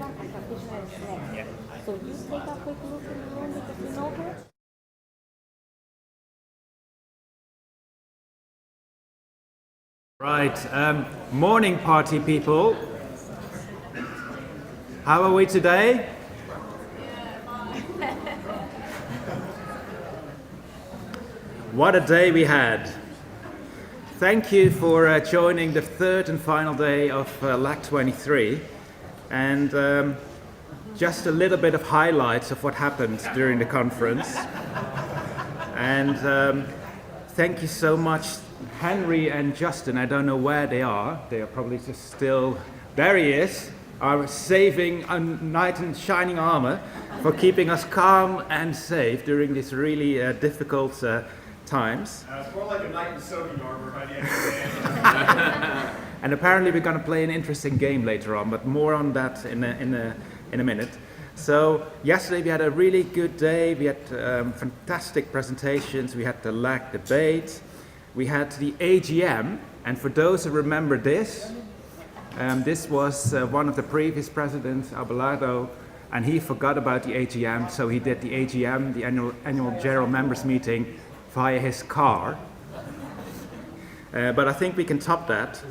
program and practitioner is next. Yeah. So you take a quick look in the room because you know her. Right, morning party people. How are we today? What a day we had. Thank you for joining the third and final day of LAK23. And just a little bit of highlights of what happened during the conference. And thank you so much, Henry and Justin. I don't know where they are. They are probably just still, there he is, our saving knight in shining armor for keeping us calm and safe during these really difficult times. It's more like a knight in soaking armor by the end of the day. And apparently we're going to play an interesting game later on, but more on that in a minute. So yesterday we had a really good day. We had fantastic presentations. We had the LAK debate. We had the AGM, and for those who remember this, this was one of the previous presidents, Abelardo, and he forgot about the AGM, so he did the AGM, the annual general members meeting, via his car. But I think we can top that,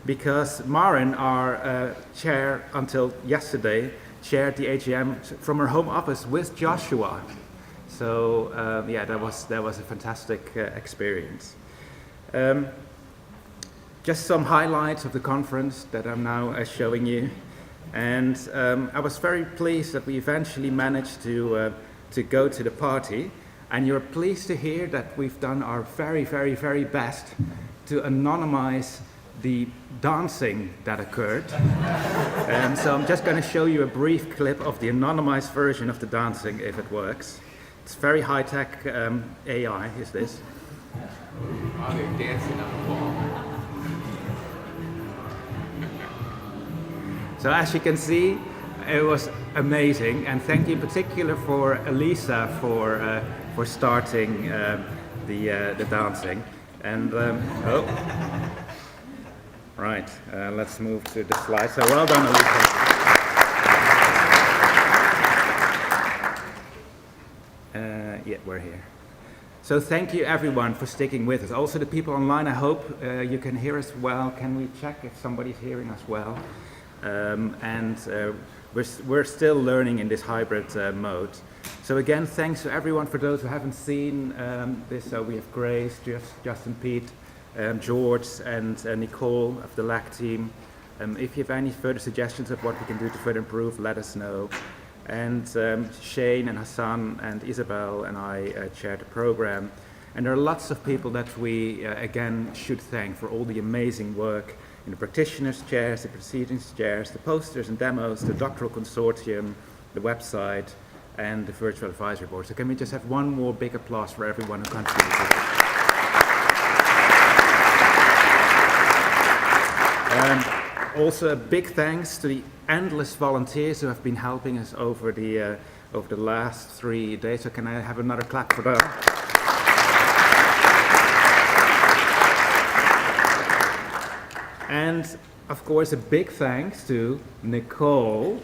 because Maren, our chair until yesterday, chaired the AGM from her home office with Joshua. So yeah, that was a fantastic experience. Just some highlights of the conference that I'm now showing you. And I was very pleased that we eventually managed to go to the party. And you're pleased to hear that we've done our very, very, very best to anonymize the dancing that occurred. So I'm just going to show you a brief clip of the anonymized version of the dancing, if it works. It's very high-tech AI, is this. Oh, they're dancing on the wall. So as you can see, it was amazing, and thank you in particular for Elisa for starting the dancing. And oh, right, let's move to the slide. So well done, Elisa. Yeah, we're here. So thank you everyone for sticking with us. Also the people online, I hope you can hear us well. Can we check if somebody's hearing us well? We're still learning in this hybrid mode. So again, thanks to everyone. For those who haven't seen this, we have Grace, Justin, Pete, George, and Nicole of the LAK team. If you have any further suggestions of what we can do to further improve, let us know. And Shane and Hassan and Isabel and I chaired the program. And there are lots of people that we, again, should thank for all the amazing work in the practitioners' chairs, the proceedings chairs, the posters and demos, the doctoral consortium, the website, and the virtual advisory board. So can we just have one more big applause for everyone who contributed? Also a big thanks to the endless volunteers who have been helping us over the last 3 days. So can I have another clap for them? And of course, a big thanks to Nicole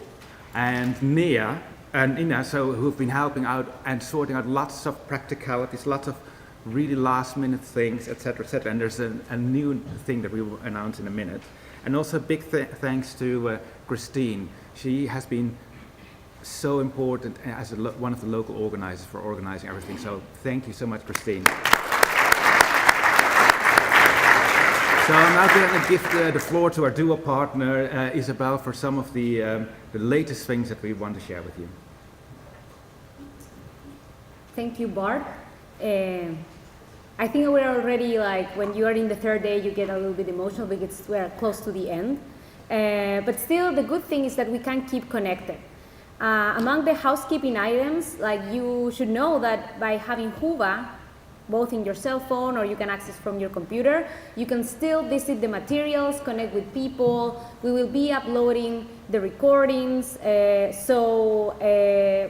and Nia and Ina, who've been helping out and sorting out lots of practicalities, lots of really last-minute things, etc., etc. And there's a new thing that we will announce in a minute. And also a big thanks to Christine. She has been so important as one of the local organizers for organizing everything. So thank you so much, Christine. So I'm now going to give the floor to our duo partner, Isabel, for some of the latest things that we want to share with you. Thank you, Bart. I think we're already, like, when you are in the third day, you get a little bit emotional because we're close to the end. But still, the good thing is that we can keep connected. Among the housekeeping items, like, you should know that by having Whova, both in your cell phone or you can access from your computer, you can still visit the materials, connect with people. We will be uploading the recordings, so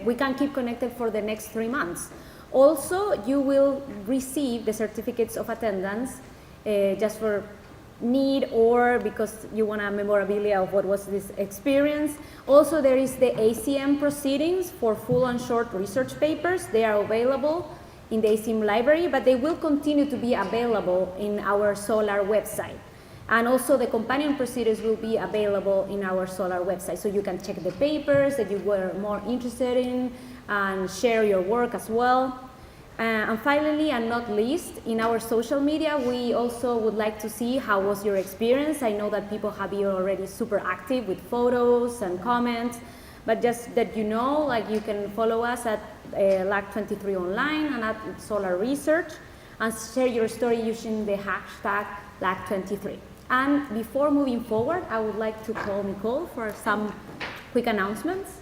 we can keep connected for the next 3 months. Also, you will receive the certificates of attendance just for need or because you want a memorabilia of what was this experience. Also, there is the ACM proceedings for full and short research papers. They are available in the ACM library, but they will continue to be available in our Solar website. And also the companion proceedings will be available in our Solar website. So you can check the papers that you were more interested in and share your work as well. And finally, and not least, in our social media, we also would like to see how was your experience. I know that people have been already super active with photos and comments, but just that you know, like you can follow us at LAK23 online and at Solar Research and share your story using the hashtag LAK23. And before moving forward, I would like to call Nicole for some quick announcements.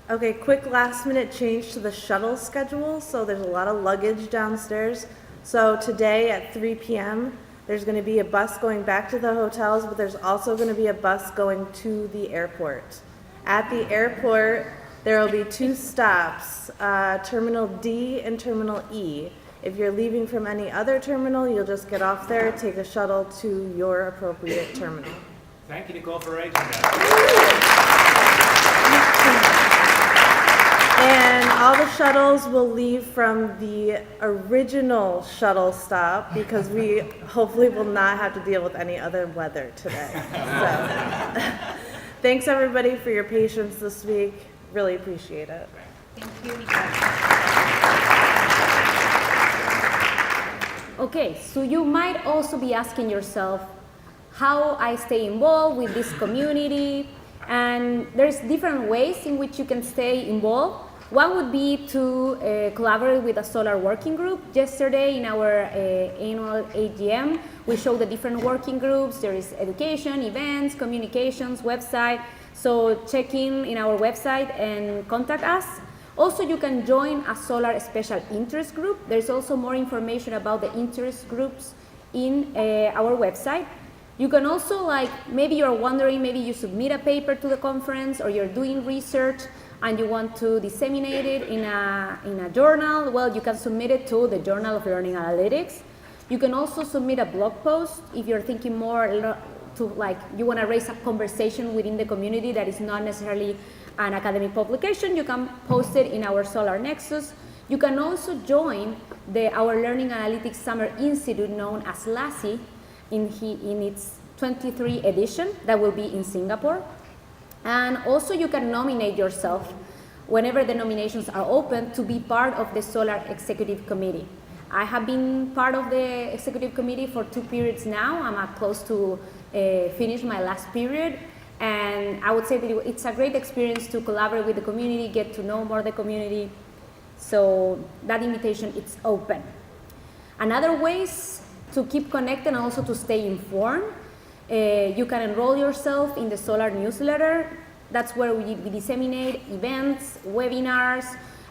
Okay, quick last minute change to the shuttle schedule. So there's a lot of luggage downstairs. So today at 3 p.m., there's going to be a bus going back to the hotels, but there's also going to be a bus going to the airport. At the airport, there will be 2 stops, Terminal D and Terminal E. If you're leaving from any other terminal, you'll just get off there, take a shuttle to your appropriate terminal. Thank you, Nicole, for arranging that. And all the shuttles will leave from the original shuttle stop because we hopefully will not have to deal with any other weather today. So, thanks everybody for your patience this week. Really appreciate it. Thank you, Okay, so you might also be asking yourself how I stay involved with this community, and there's different ways in which you can stay involved. One would be to collaborate with a Solar working group. Yesterday in our annual AGM, we showed the different working groups. There is education, events, communications, website. So check in our website and contact us. Also, you can join a Solar special interest group. There's also more information about the interest groups in our website. You can also, maybe you're wondering, maybe you submit a paper to the conference or you're doing research and you want to disseminate it in a journal. Well, you can submit it to the Journal of Learning Analytics. You can also submit a blog post if you're thinking more to you want to raise a conversation within the community that is not necessarily an academic publication. You can post it in our Solar Nexus. You can also join our Learning Analytics Summer Institute known as LASI in its 23 edition that will be in Singapore. And also you can nominate yourself whenever the nominations are open to be part of the Solar Executive Committee. I have been part of the Executive Committee for 2 periods now. I'm close to finish my last period. And I would say that it's a great experience to collaborate with the community, get to know more the community. So that invitation, it's open. Another ways to keep connected and also to stay informed, you can enroll yourself in the Solar newsletter. That's where we disseminate events, webinars.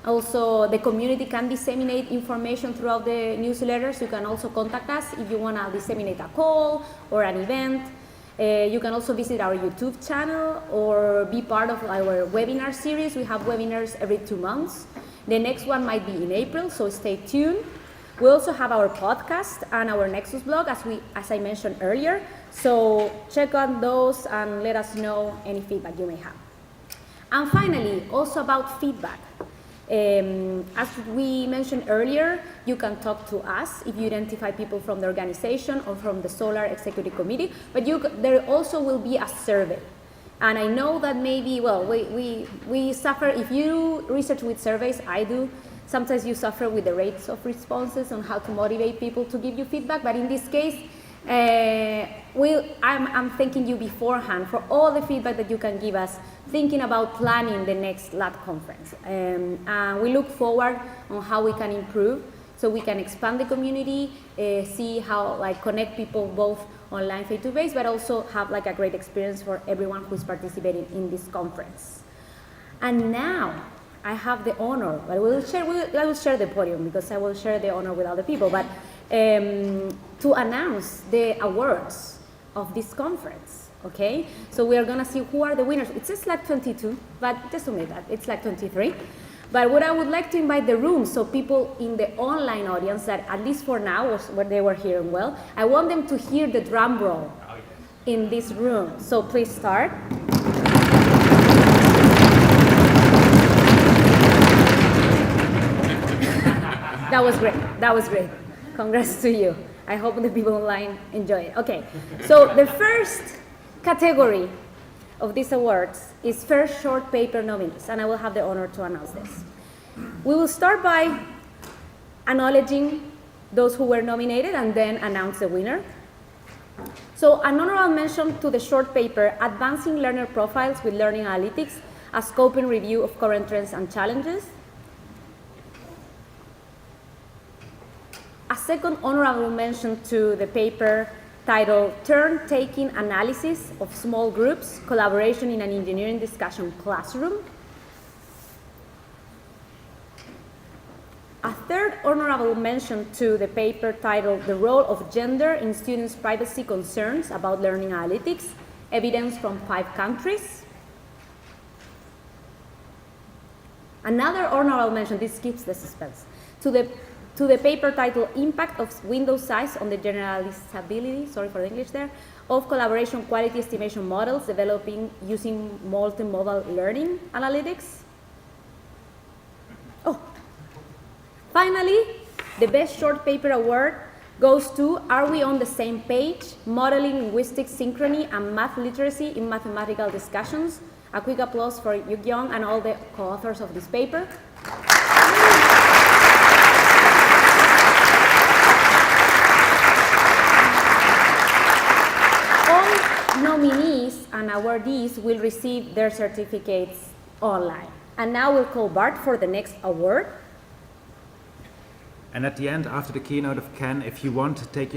Also, the community can disseminate information throughout the newsletters. You can also contact us if you want to disseminate a call or an event. You can also visit our YouTube channel or be part of our webinar series. We have webinars every 2 months. The next one might be in April, so stay tuned. We also have our podcast and our Nexus blog, as I mentioned earlier. So check on those and let us know any feedback you may have. And finally, also about feedback. As we mentioned earlier, you can talk to us if you identify people from the organization or from the Solar Executive Committee, but there also will be a survey. And I know that maybe, well, we suffer, if you research with surveys, I do, sometimes you suffer with the rates of responses on how to motivate people to give you feedback, but in this case, I'm thanking you beforehand for all the feedback that you can give us, thinking about planning the next LAT conference. We look forward on how we can improve so we can expand the community, see how connect people both online face-to-face, but also have a great experience for everyone who's participating in this conference. And now I have the honor, but I will share the podium because I will share the honor with other people, but to announce the awards of this conference, okay? So we are gonna see who are the winners. It says LAK22, but just omit that, it's LAK23. But what I would like to invite the room, so people in the online audience that at least for now was what they were hearing well, I want them to hear the drum roll in this room. So please start. That was great. That was great. Congrats to you. I hope the people online enjoy it. Okay, so the first category of these awards is first short paper nominees, and I will have the honor to announce this. We will start by acknowledging those who were nominated and then announce the winner. So an honorable mention to the short paper, Advancing Learner Profiles with Learning Analytics, a scope and review of current trends and challenges. A second honorable mention to the paper titled Turn-Taking Analysis of Small Groups, Collaboration in an Engineering Discussion Classroom. A third honorable mention to the paper titled The Role of Gender in Students' Privacy Concerns About Learning Analytics, Evidence from 5 Countries. Another honorable mention, this keeps the suspense, to the paper titled Impact of Window Size on the Generalizability, sorry for the English there, of Collaboration Quality Estimation Models Developing Using Multimodal Learning Analytics. Oh, finally, the Best Short Paper Award goes to Are We on the Same Page? Modeling Linguistic Synchrony and Math Literacy in Mathematical Discussions. A quick applause for Yu Young and all the co-authors of this paper. Nominees and awardees will receive their certificates online. And now we'll call Bart for the next award. And at the end, after the keynote of Ken, if you want to take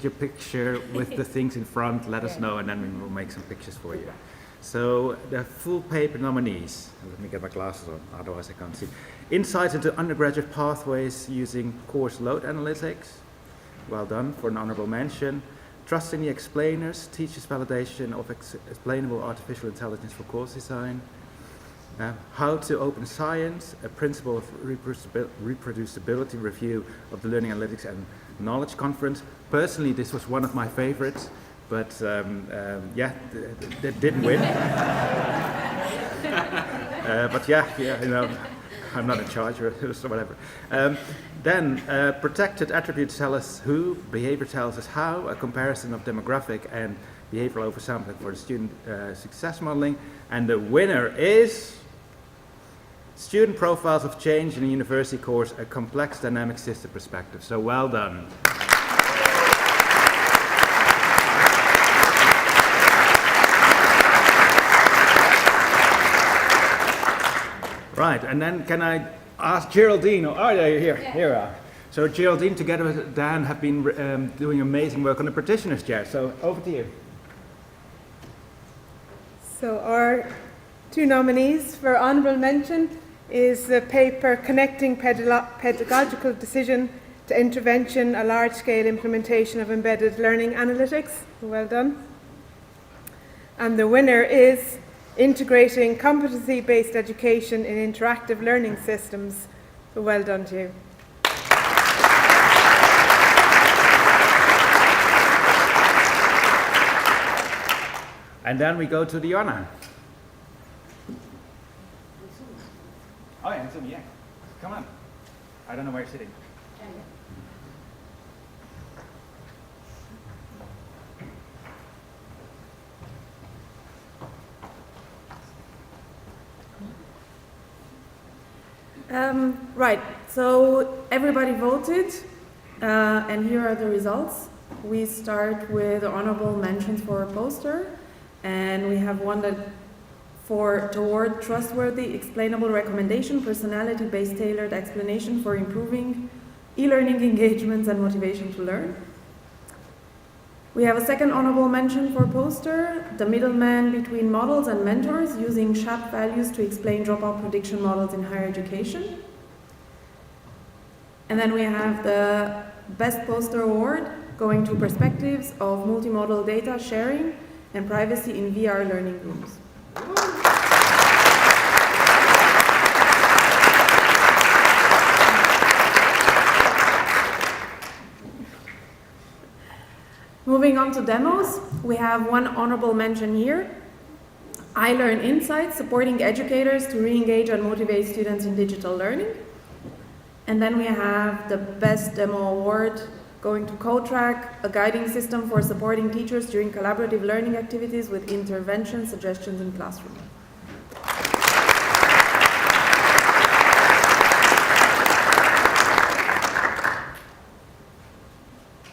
your picture with the things in front, let us know, and then we will make some pictures for you. So the full paper nominees, let me get my glasses on, otherwise I can't see. Insights into undergraduate pathways using course load analytics. Well done, for an honorable mention. Trusting the explainers, teachers' validation of explainable artificial intelligence for course design. How to open science, a principle of reproducibility review of the Learning Analytics and Knowledge Conference. Personally, this was one of my favorites, but yeah, that didn't win. But yeah, you know, I'm not in charge or whatever. Then protected attributes tell us who, behavior tells us how, a comparison of demographic and behavioral oversampling for the student success modeling. And the winner is Student Profiles of Change in a University Course, a complex dynamic system perspective. So well done. Right, and then can I ask Geraldine? Oh, yeah, here you are. So Geraldine, together with Dan, have been doing amazing work on the practitioner's chair. So over to you. So our two nominees for honourable mention is the paper Connecting Pedagogical Decision to Intervention, a large-scale implementation of embedded learning analytics. Well done. And the winner is Integrating Competency-Based Education in Interactive Learning Systems. So well done to you. And then we go to the honor. Oh yeah, it's yeah. Come on. I don't know where you're sitting. Right, so everybody voted, and here are the results. We start with honorable mentions for a poster, and we have one that toward trustworthy, explainable recommendation, personality-based tailored explanation for improving e-learning engagements and motivation to learn. We have a second honorable mention for poster, the middleman between models and mentors, using SHAP values to explain dropout prediction models in higher education. And then we have the best poster award going to perspectives of multimodal data sharing and privacy in VR learning rooms. on to demos, we have one honorable mention here. I Learn Insights, supporting educators to re-engage and motivate students in digital learning. And then we have the Best Demo Award going to CodeTrack, a guiding system for supporting teachers during collaborative learning activities with intervention suggestions in classroom.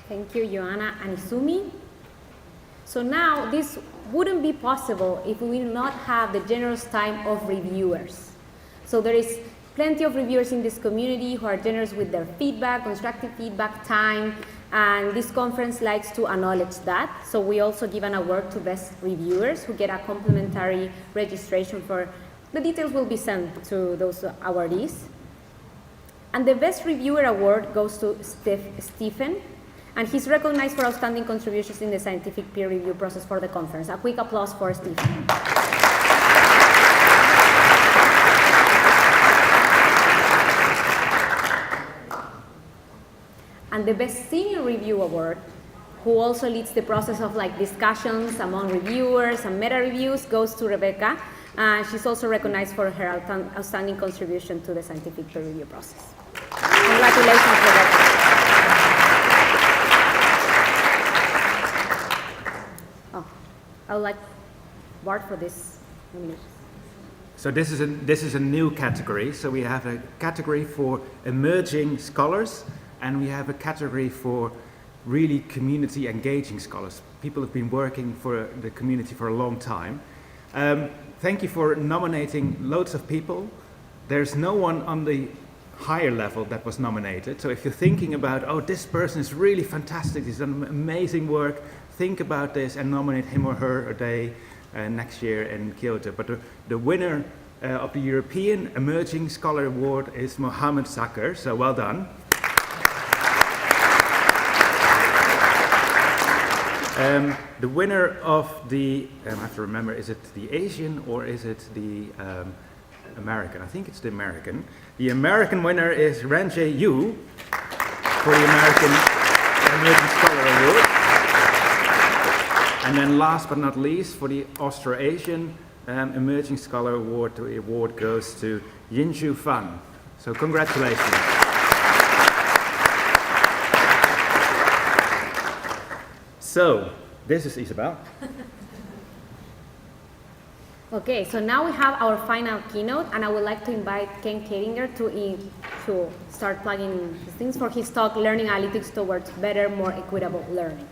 Thank you, Joanna and Izumi. So now this wouldn't be possible if we will not have the generous time of reviewers. So there is plenty of reviewers in this community who are generous with their feedback, constructive feedback, time, and this conference likes to acknowledge that. So we also give an award to best reviewers who get a complimentary registration for, the details will be sent to those awardees. And the best reviewer award goes to Stephen, and he's recognized for outstanding contributions in the scientific peer review process for the conference. A quick applause for Stephen. And the Best Senior Review Award, who also leads the process of discussions among reviewers and meta reviews, goes to Rebecca. She's also recognized for her outstanding contribution to the scientific peer review process. Congratulations, Rebecca. I would like Bart for this nomination. So this is a new category. So we have a category for emerging scholars, and we have a category for really community engaging scholars. People have been working for the community for a long time. Thank you for nominating loads of people. There's no one on the higher level that was nominated. So if you're thinking about, oh, this person is really fantastic, he's done amazing work, think about this and nominate him or her a day next year in Kyoto. But the winner of the European Emerging Scholar Award is Mohammed Sakr, so well done. The winner of the, I have to remember, is it the Asian or is it the American? I think it's the American. The American winner is Ranjay Yu for the American Emerging Scholar Award. And then last but not least, for the Austro-Asian Emerging Scholar Award, the award goes to Yinju Fan. So congratulations. So, this is Isabel. Okay, so now we have our final keynote, and I would like to invite Ken Kedinger to start plugging his things for his talk, Learning Analytics Towards Better, More Equitable Learning.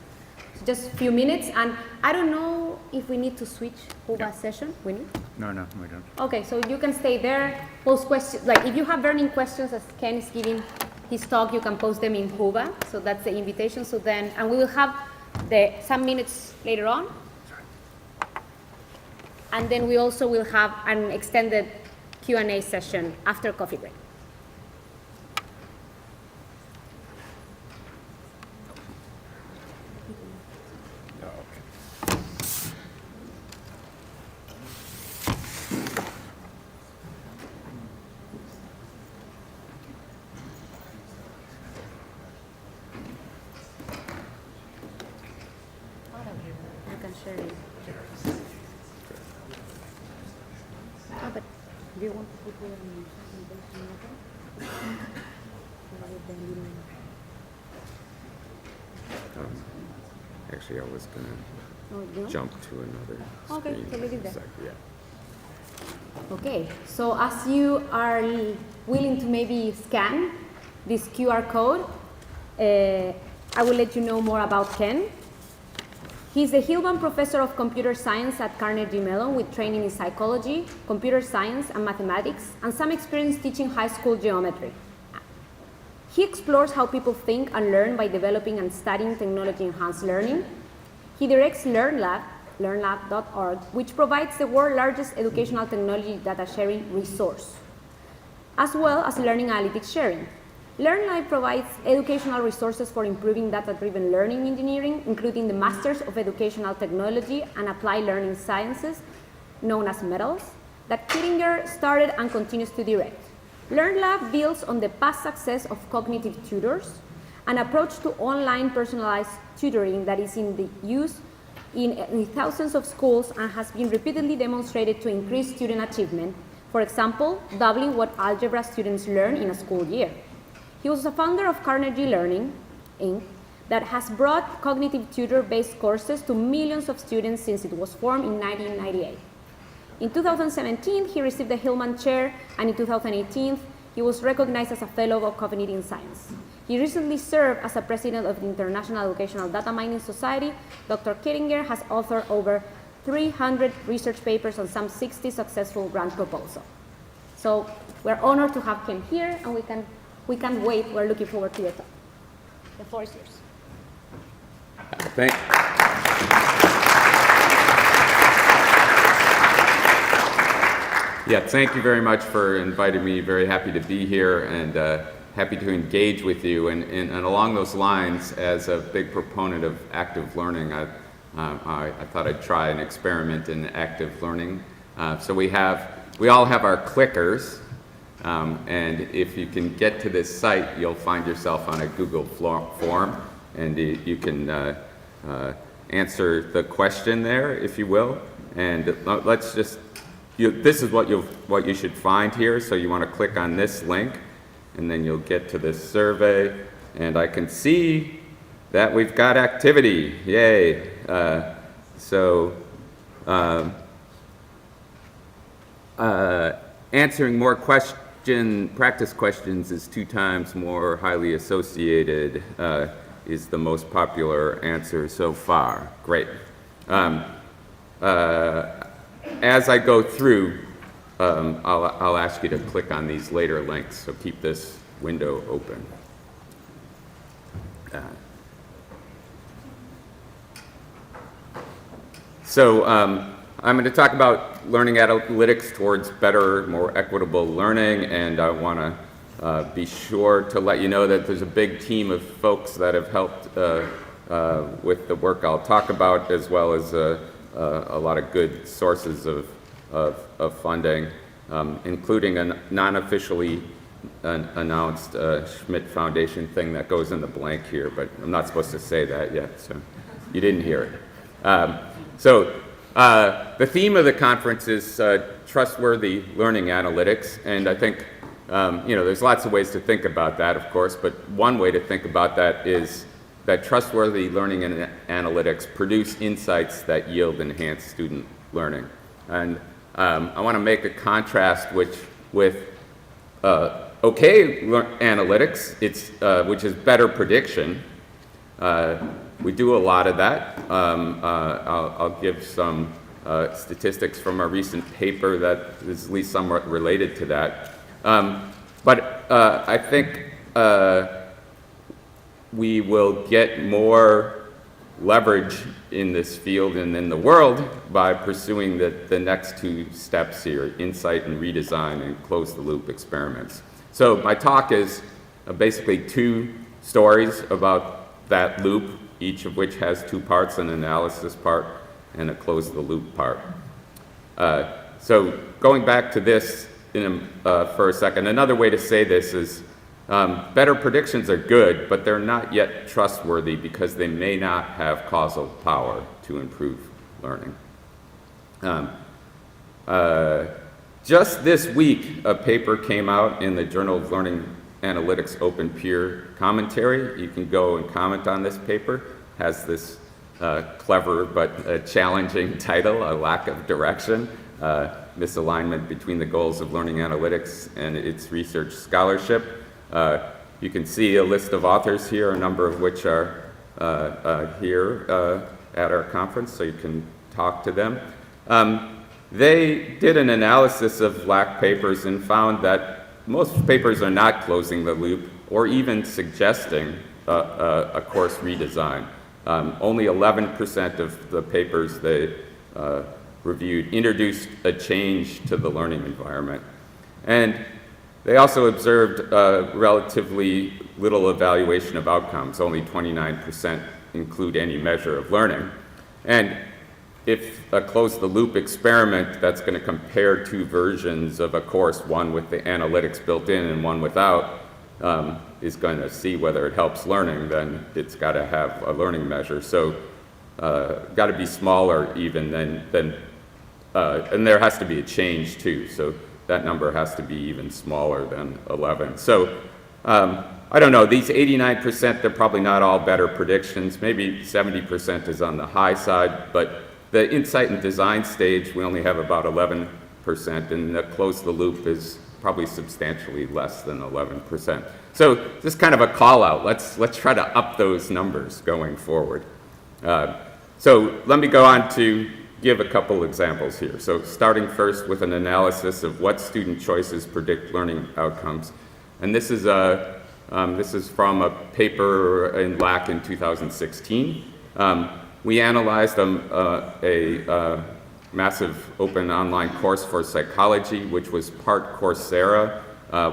So just a few minutes, and I don't know if we need to switch Huba's session. We need? No, we don't. Okay, so you can stay there, post questions. If you have burning questions as Ken is giving his talk, you can post them in Huba. So that's the invitation. So then, and we will have some minutes later on. And then we also will have an extended Q&A session after coffee break. You can share it. But do you want to put the Actually, I was gonna jump to another Okay, screen. so leave it there. So, yeah. Okay, so as you are willing to maybe scan this QR code, I will let you know more about Ken. He's a Hillman Professor of Computer Science at Carnegie Mellon with training in psychology, computer science, and mathematics, and some experience teaching high school geometry. He explores how people think and learn by developing and studying technology-enhanced learning. He directs LearnLab, learnlab.org, which provides the world's largest educational technology data sharing resource, as well as learning analytics sharing. LearnLab provides educational resources for improving data-driven learning engineering, including the Masters of Educational Technology and Applied Learning Sciences, known as MEDALS, that Kedinger started and continues to direct. LearnLab builds on the past success of cognitive tutors an approach to online personalized tutoring that is in the use in thousands of schools and has been repeatedly demonstrated to increase student achievement. For example, doubling what algebra students learn in a school year. He was a founder of Carnegie Learning, Inc., that has brought cognitive tutor-based courses to millions of students since it was formed in 1998. In 2017, he received the Hillman Chair, and in 2018, he was recognized as a Fellow of Cognitive Science. He recently served as a president of the International Educational Data Mining Society. Dr. Kittinger has authored over 300 research papers on some 60 successful grant proposals. So we're honored to have him here, and we can't wait. We're looking forward to your talk. The floor is yours. Thank you very much for inviting me. Very happy to be here and happy to engage with you. And along those lines, as a big proponent of active learning, I thought I'd try an experiment in active learning. So we all have our clickers, and if you can get to this site, you'll find yourself on a Google form, and you can answer the question there, if you will. And let's just. This is what you should find here, so you want to click on this link, and then you'll get to this survey, and I can see that we've got activity. Yay! Answering more practice questions is 2 times more highly associated is the most popular answer so far. Great. As I go through, I'll ask you to click on these later links, so keep this window open. I'm going to talk about learning analytics towards better, more equitable learning, and I want to be sure to let you know that there's a big team of folks that have helped with the work I'll talk about, as well as a lot of good sources of funding, including a non-officially announced Schmidt Foundation thing that goes in the blank here, but I'm not supposed to say that yet, so you didn't hear it. The theme of the conference is trustworthy learning analytics, and I think there's lots of ways to think about that, of course, but one way to think about that is that trustworthy learning and analytics produce insights that yield enhanced student learning. And I want to make a contrast with analytics, which is better prediction. We do a lot of that. I'll give some statistics from a recent paper that is at least somewhat related to that. But I think we will get more leverage in this field and in the world by pursuing the next 2 steps here, insight and redesign and close-the-loop experiments. So my talk is basically 2 stories about that loop, each of which has 2 parts, an analysis part and a close-the-loop part. So going back to this for a second, another way to say this is better predictions are good, but they're not yet trustworthy because they may not have causal power to improve learning. Just this week, a paper came out in the Journal of Learning Analytics Open Peer Commentary. You can go and comment on this paper. It has this clever but challenging title, A Lack of Direction, Misalignment Between the Goals of Learning Analytics and Its Research Scholarship. You can see a list of authors here, a number of which are here at our conference, so you can talk to them. They did an analysis of LAK papers and found that most papers are not closing the loop or even suggesting a course redesign. Only 11% of the papers they reviewed introduced a change to the learning environment. And they also observed relatively little evaluation of outcomes. Only 29% include any measure of learning. And if a close-the-loop experiment that's going to compare 2 versions of a course, one with the analytics built in and one without, is going to see whether it helps learning, then it's got to have a learning measure. So got to be smaller even than and there has to be a change too. So that number has to be even smaller than 11. So I don't know, these 89%, they're probably not all better predictions. Maybe 70% is on the high side, but the insight and design stage, we only have about 11%, and the close the loop is probably substantially less than 11%. So just kind of a call out. Let's try to up those numbers going forward. So let me go on to give a couple examples here. So starting first with an analysis of what student choices predict learning outcomes. And this is from a paper in LAK in 2016. We analyzed a massive open online course for psychology, which was part Coursera,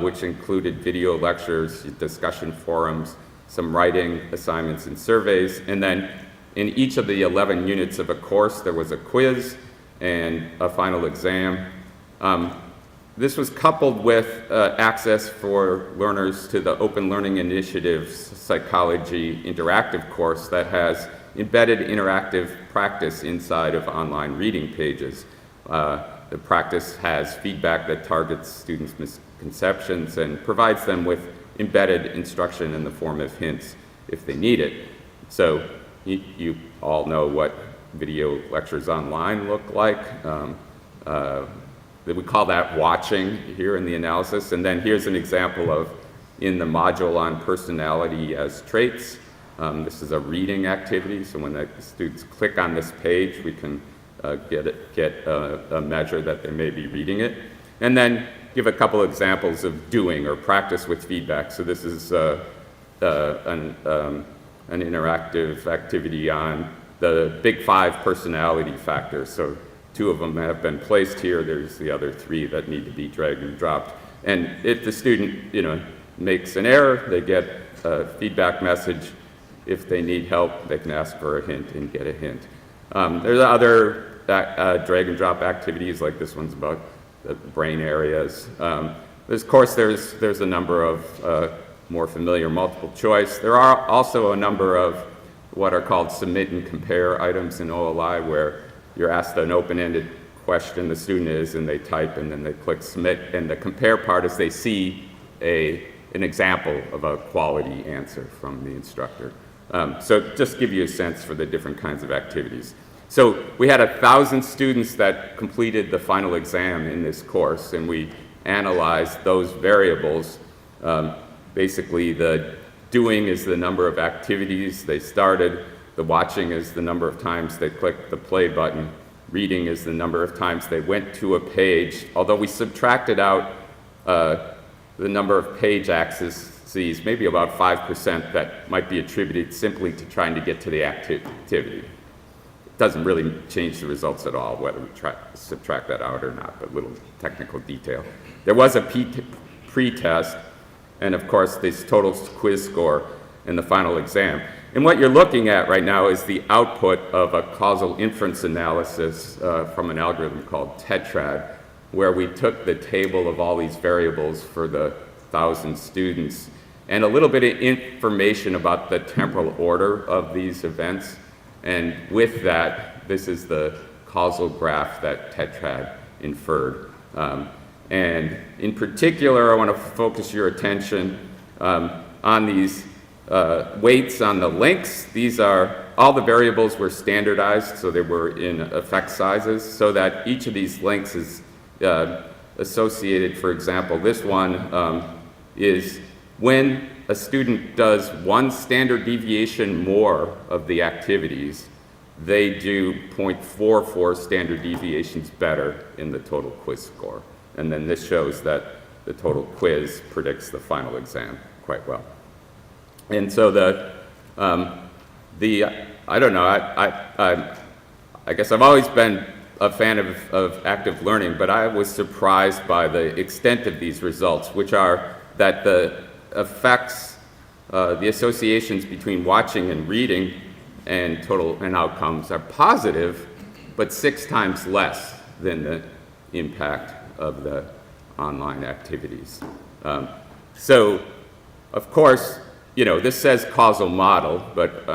which included video lectures, discussion forums, some writing assignments and surveys, and then in each of the 11 units of a course, there was a quiz and a final exam. This was coupled with access for learners to the Open Learning Initiative's Psychology Interactive course that has embedded interactive practice inside of online reading pages. The practice has feedback that targets students' misconceptions and provides them with embedded instruction in the form of hints if they need it. So you all know what video lectures online look like. We call that watching here in the analysis. And then here's an example of in the module on personality as traits. This is a reading activity, so when the students click on this page, we can get a measure that they may be reading it. And then give a couple examples of doing or practice with feedback. So this is an interactive activity on the big 5 personality factors. So 2 of them have been placed here. There's the other 3 that need to be dragged and dropped. And if the student, makes an error, they get a feedback message. If they need help, they can ask for a hint and get a hint. There's other drag and drop activities, like this one's about the brain areas. Of course, there's a number of more familiar multiple choice. There are also a number of what are called submit and compare items in OLI, where you're asked an open-ended question, the student is, and they type, and then they click submit. And the compare part is they see an example of a quality answer from the instructor. So just give you a sense for the different kinds of activities. So we had 1,000 students that completed the final exam in this course, and we analyzed those variables. Basically, the doing is the number of activities they started. The watching is the number of times they clicked the play button. Reading is the number of times they went to a page, although we subtracted out the number of page accesses, maybe about 5% that might be attributed simply to trying to get to the activity. It doesn't really change the results at all, whether we subtract that out or not, but little technical detail. There was a pre-test, and of course this total quiz score in the final exam. And what you're looking at right now is the output of a causal inference analysis from an algorithm called tetrad, where we took the table of all these variables for the 1,000 students and a little bit of information about the temporal order of these events. And with that, this is the causal graph that tetrad inferred. And in particular, I want to focus your attention on these weights on the links. These are, all the variables were standardized, so they were in effect sizes, so that each of these links is associated. For example, this one is when a student does 1 standard deviation more of the activities, they do 0.44 standard deviations better in the total quiz score. And then this shows that the total quiz predicts the final exam quite well. And so I don't know, I guess I've always been a fan of active learning, but I was surprised by the extent of these results, which are that the effects, the associations between watching and reading and total and outcomes are positive, but 6 times less than the impact of the online activities. So Of course, you know, this says causal model, but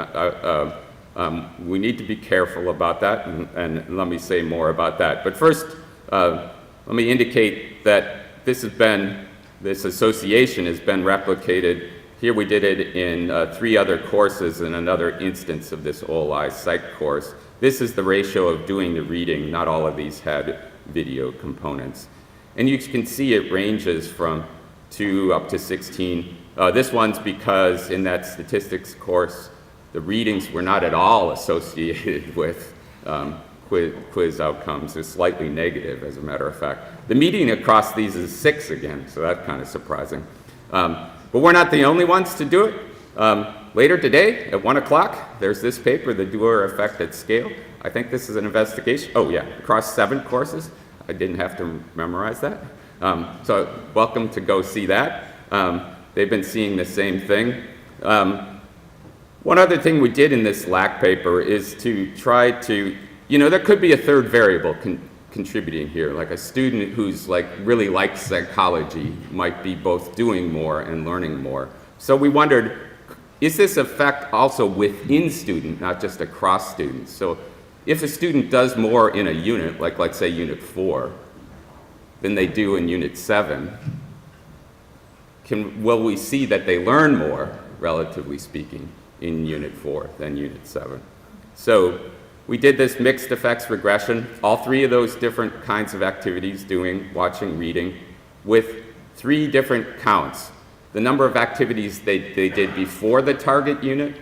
we need to be careful about that, and let me say more about that. But first, let me indicate that this association has been replicated. Here we did it in 3 other courses in another instance of this OLI psych course. This is the ratio of doing the reading. Not all of these had video components. And you can see it ranges from 2 up to 16. This one's because in that statistics course, the readings were not at all associated with quiz outcomes. They're slightly negative, as a matter of fact. The median across these is 6 again, so that's kind of surprising. But we're not the only ones to do it. Later today, at 1 o'clock, there's this paper, The Doer Effect at Scale. I think this is an investigation. Oh, yeah, across 7 courses. I didn't have to memorize that. So welcome to go see that. They've been seeing the same thing. One other thing we did in this LAK paper is to try to, you know, there could be a third variable contributing here, like a student who's like really likes psychology might be both doing more and learning more. So we wondered, is this effect also within student, not just across students? So if a student does more in a unit, like let's say unit 4, than they do in unit 7, will we see that they learn more, relatively speaking, in unit 4 than unit 7? So we did this mixed effects regression, all 3 of those different kinds of activities, doing, watching, reading, with 3 different counts. The number of activities they did before the target unit,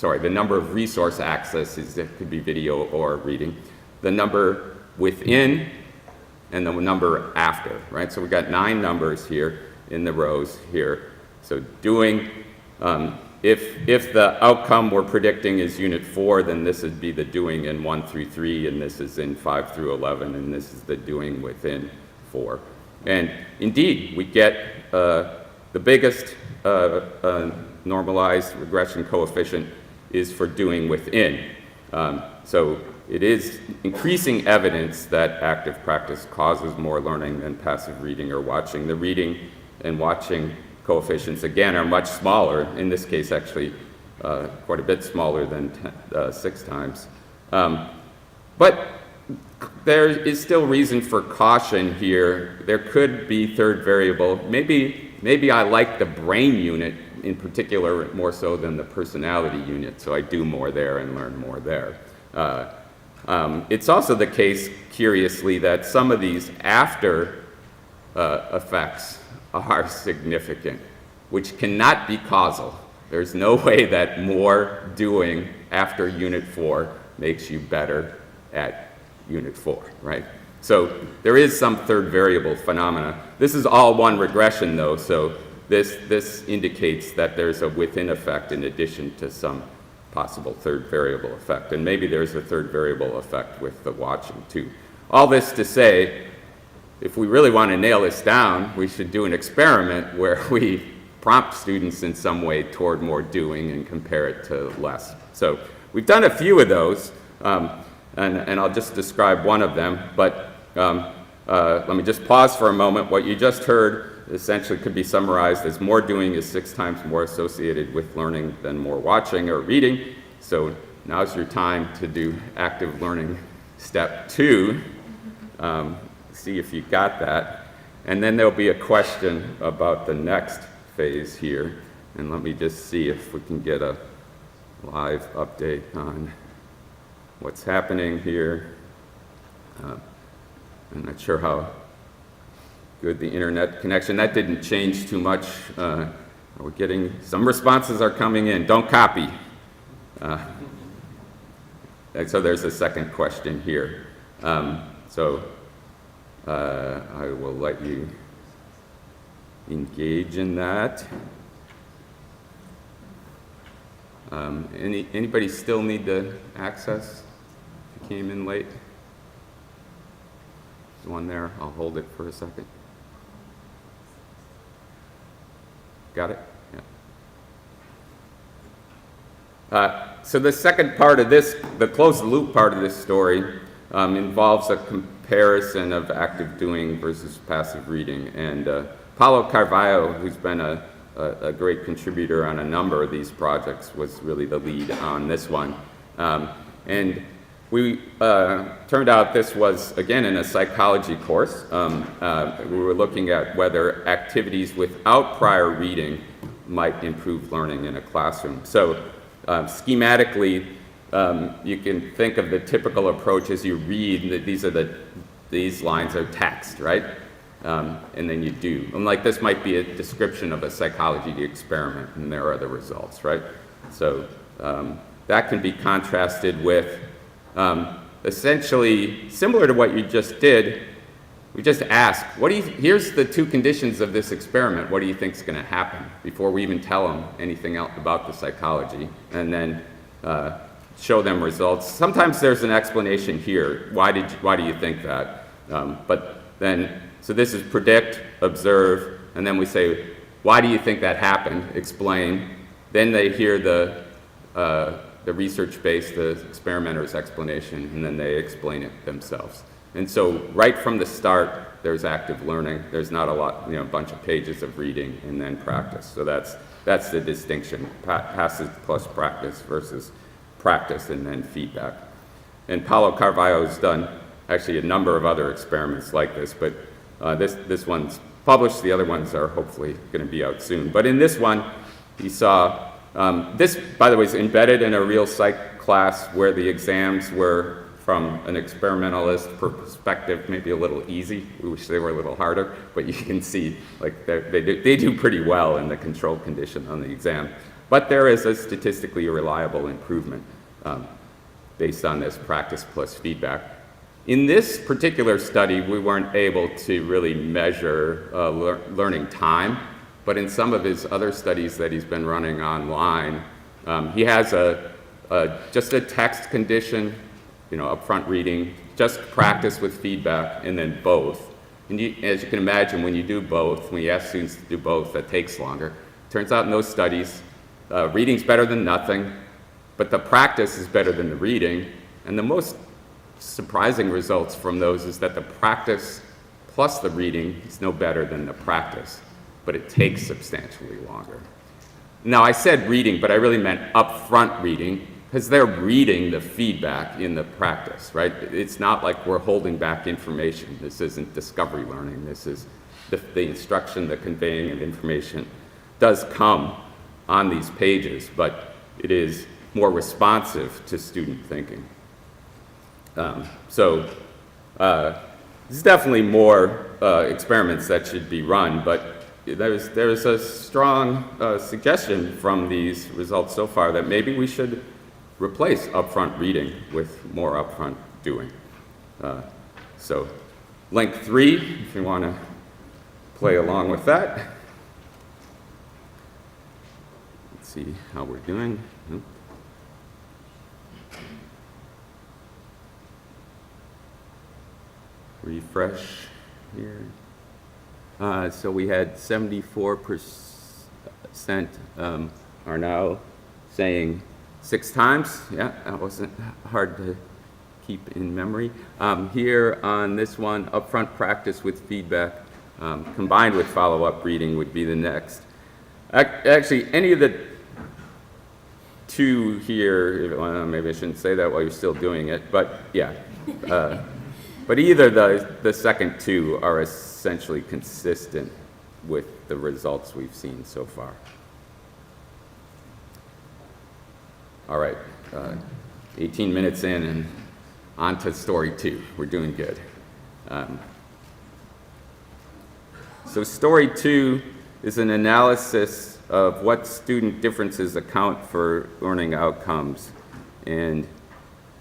the number of resource accesses, that could be video or reading, the number within, and the number after, right? So we got 9 numbers here in the rows here. So doing, if the outcome we're predicting is unit 4, then this would be the doing in 1 through 3, and this is in 5 through 11, and this is the doing within 4. And indeed, we get the biggest normalized regression coefficient is for doing within. So it is increasing evidence that active practice causes more learning than passive reading or watching. The reading and watching coefficients, again, are much smaller. In this case, actually, quite a bit smaller than 6 times. But there is still reason for caution here. There could be third variable. Maybe I like the brain unit in particular more so than the personality unit, so I do more there and learn more there. It's also the case, curiously, that some of these after effects are significant, which cannot be causal. There's no way that more doing after Unit 4 makes you better at Unit 4, right? So there is some third variable phenomena. This is all one regression, though, so this indicates that there's a within effect in addition to some possible third variable effect. And maybe there's a third variable effect with the watching, too. All this to say, if we really want to nail this down, we should do an experiment where we prompt students in some way toward more doing and compare it to less. So we've done a few of those, and I'll just describe one of them. But let me just pause for a moment. What you just heard essentially could be summarized as more doing is 6 times more associated with learning than more watching or reading. So now's your time to do active learning step 2. See if you got that. And then there'll be a question about the next phase here. And let me just see if we can get a live update on what's happening here. I'm not sure how good the internet connection. That didn't change too much. We're getting some responses are coming in. Don't copy. And so there's a second question here. I will let you engage in that. Anybody still need the access? If you came in late? There's one there. I'll hold it for a second. Got it? Yeah. So the second part of this, the closed loop part of this story, involves a comparison of active doing versus passive reading. And Paulo Carvalho, who's been a a great contributor on a number of these projects, was really the lead on this one. And we turned out this was, again, in a psychology course. We were looking at whether activities without prior reading might improve learning in a classroom. So schematically, you can think of the typical approach as you read, that these lines are text, right? And then you do. And like this might be a description of a psychology experiment, and there are the results, right? So that can be contrasted with essentially similar to what you just did. We just ask, here's the two conditions of this experiment. What do you think is going to happen before we even tell them anything else about the psychology? And then show them results. Sometimes there's an explanation here. Why do you think that? But then, so this is predict, observe, and then we say, why do you think that happened? Explain. Then they hear the research-based, the experimenter's explanation, and then they explain it themselves. And so right from the start, there's active learning. There's not a bunch of pages of reading and then practice. So that's the distinction, passage plus practice versus practice and then feedback. And Paulo Carvalho's done actually a number of other experiments like this, but this one's published. The other ones are hopefully going to be out soon. But in this one, he saw, this, by the way, is embedded in a real psych class where the exams were, from an experimentalist perspective, maybe a little easy. We wish they were a little harder, but you can see like they do pretty well in the control condition on the exam. But there is a statistically reliable improvement based on this practice plus feedback. In this particular study, we weren't able to really measure learning time, but in some of his other studies that he's been running online, he has just a text condition, upfront reading, just practice with feedback, and then both. And as you can imagine, when you do both, when you ask students to do both, that takes longer. Turns out in those studies, reading's better than nothing, but the practice is better than the reading. And the most surprising results from those is that the practice plus the reading is no better than the practice, but it takes substantially longer. Now, I said reading, but I really meant upfront reading, because they're reading the feedback in the practice, right? It's not like we're holding back information. This isn't discovery learning. This is the instruction, the conveying of information does come on these pages, but it is more responsive to student thinking. So there's definitely more experiments that should be run, but there's a strong suggestion from these results so far that maybe we should replace upfront reading with more upfront doing. So LAK23, if you want to play along with that. Let's see how we're doing. Refresh here. So we had 74% are now saying 6 times. Yeah, that wasn't hard to keep in memory. Here on this one, upfront practice with feedback combined with follow-up reading would be the next. Actually, any of the two here, well, maybe I shouldn't say that while you're still doing it, but yeah. But either the second two are essentially consistent with the results we've seen so far. All right, 18 minutes in and on to story 2. We're doing good. So story 2 is an analysis of what student differences account for learning outcomes. And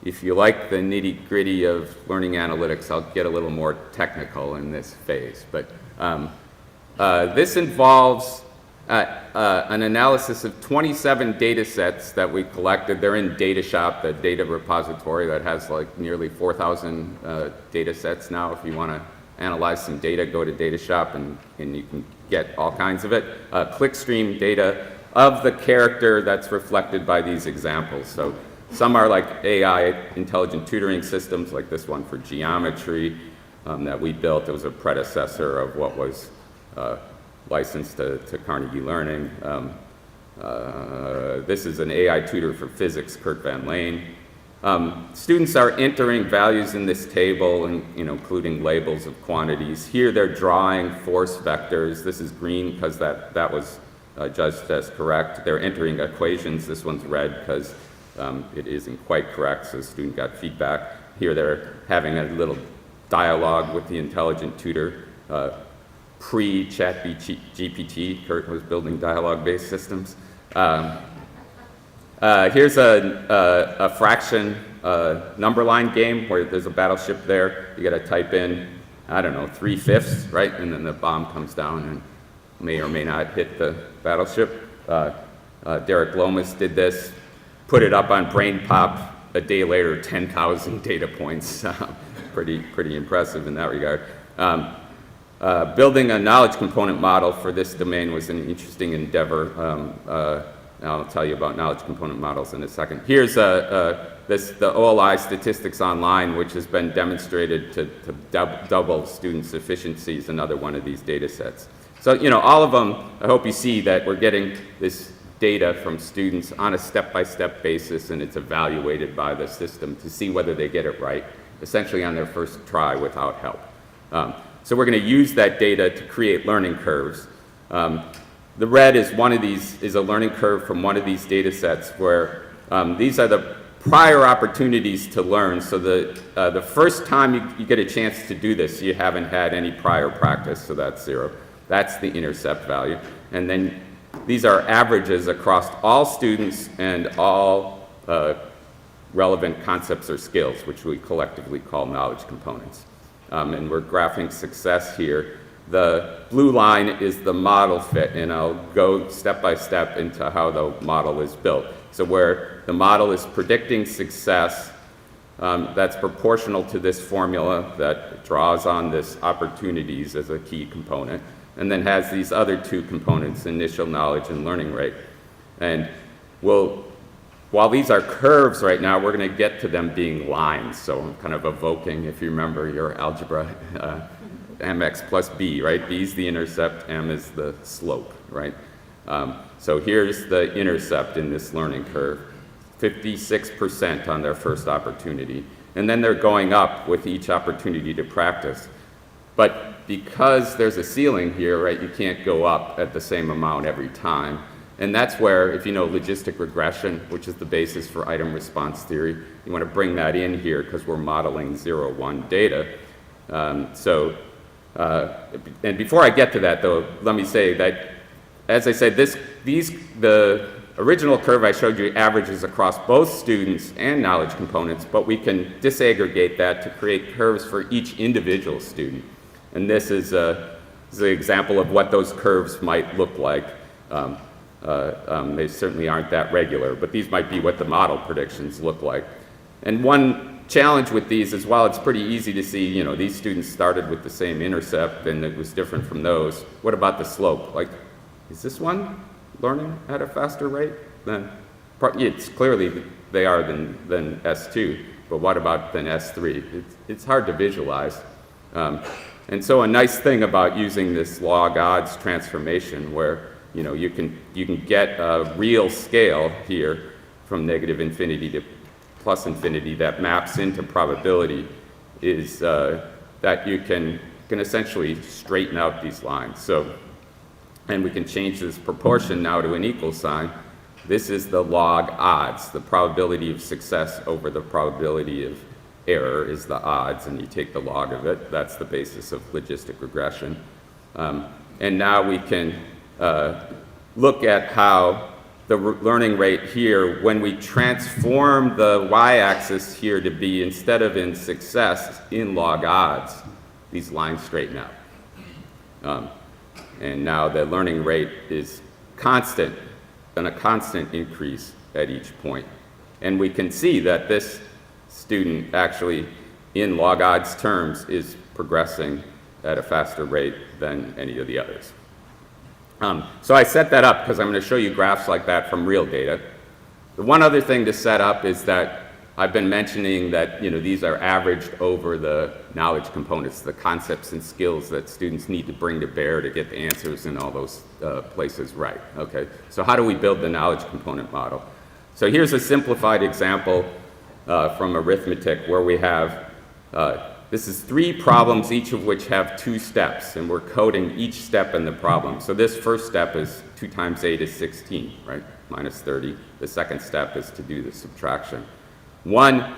if you like the nitty-gritty of learning analytics, I'll get a little more technical in this phase. But this involves an analysis of 27 data sets that we collected. They're in DataShop, the data repository that has like nearly 4,000 data sets now. If you want to analyze some data, go to DataShop and you can get all kinds of it. Clickstream data of the character that's reflected by these examples. So some are like AI intelligent tutoring systems, like this one for geometry that we built. It was a predecessor of what was licensed to Carnegie Learning. This is an AI tutor for physics, Kurt Van Lane. Students are entering values in this table, and including labels of quantities. Here they're drawing force vectors. This is green because that was judged as correct. They're entering equations. This one's red because it isn't quite correct, so the student got feedback. Here they're having a little dialogue with the intelligent tutor. Pre-ChatGPT, Kurt was building dialogue-based systems. Here's a fraction number line game where there's a battleship there. You got to type in, I don't know, 3/5, right? And then the bomb comes down and may or may not hit the battleship. Derek Lomas did this, put it up on BrainPop. A day later, 10,000 data points. Pretty impressive in that regard. Building a knowledge component model for this domain was an interesting endeavor. I'll tell you about knowledge component models in a second. Here's the OLI Statistics Online, which has been demonstrated to double students' efficiencies, another one of these data sets. So, all of them, I hope you see that we're getting this data from students on a step-by-step basis, and it's evaluated by the system to see whether they get it right, essentially on their first try without help. So we're going to use that data to create learning curves. The red is is a learning curve from one of these data sets where these are the prior opportunities to learn. So the first time you get a chance to do this, you haven't had any prior practice, so that's 0. That's the intercept value. And then these are averages across all students and all relevant concepts or skills, which we collectively call knowledge components. And we're graphing success here. The blue line is the model fit, and I'll go step by step into how the model is built. So where the model is predicting success, that's proportional to this formula that draws on this opportunities as a key component, and then has these other two components, initial knowledge and learning rate. And while these are curves right now, we're going to get to them being lines. So I'm kind of evoking, if you remember your algebra, mx plus b, right? B is the intercept, m is the slope, right? So here's the intercept in this learning curve, 56% on their first opportunity. And then they're going up with each opportunity to practice. But because there's a ceiling here, right, you can't go up at the same amount every time. And that's where, if you know logistic regression, which is the basis for item response theory, you want to bring that in here because we're modeling 0-1 data. And before I get to that, though, let me say that, as I said, the original curve I showed you averages across both students and knowledge components, but we can disaggregate that to create curves for each individual student. And this is an example of what those curves might look like. They certainly aren't that regular, but these might be what the model predictions look like. And one challenge with these is, while it's pretty easy to see, these students started with the same intercept and it was different from those, what about the slope? Like, is this one learning at a faster rate than, it's clearly they are than S2, but what about than S3? It's hard to visualize. And so a nice thing about using this log odds transformation, where you can get a real scale here from -infinity to +infinity that maps into probability, is that you can essentially straighten out these lines. So, and we can change this proportion now to an equal sign. This is the log odds. The probability of success over the probability of error is the odds, and you take the log of it. That's the basis of logistic regression. And now we can look at how the learning rate here, when we transform the y-axis here to be, instead of in success, in log odds, these lines straighten out. And now the learning rate is constant, and a constant increase at each point. And we can see that this student actually, in log odds terms, is progressing at a faster rate than any of the others. So I set that up because I'm going to show you graphs like that from real data. The one other thing to set up is that I've been mentioning that these are averaged over the knowledge components, the concepts and skills that students need to bring to bear to get the answers in all those places right. Okay, so how do we build the knowledge component model? So here's a simplified example from arithmetic where we have, this is 3 problems, each of which have 2 steps, and we're coding each step in the problem. So this first step is 2 times 8 is 16, right? Minus 30. The second step is to do the subtraction. One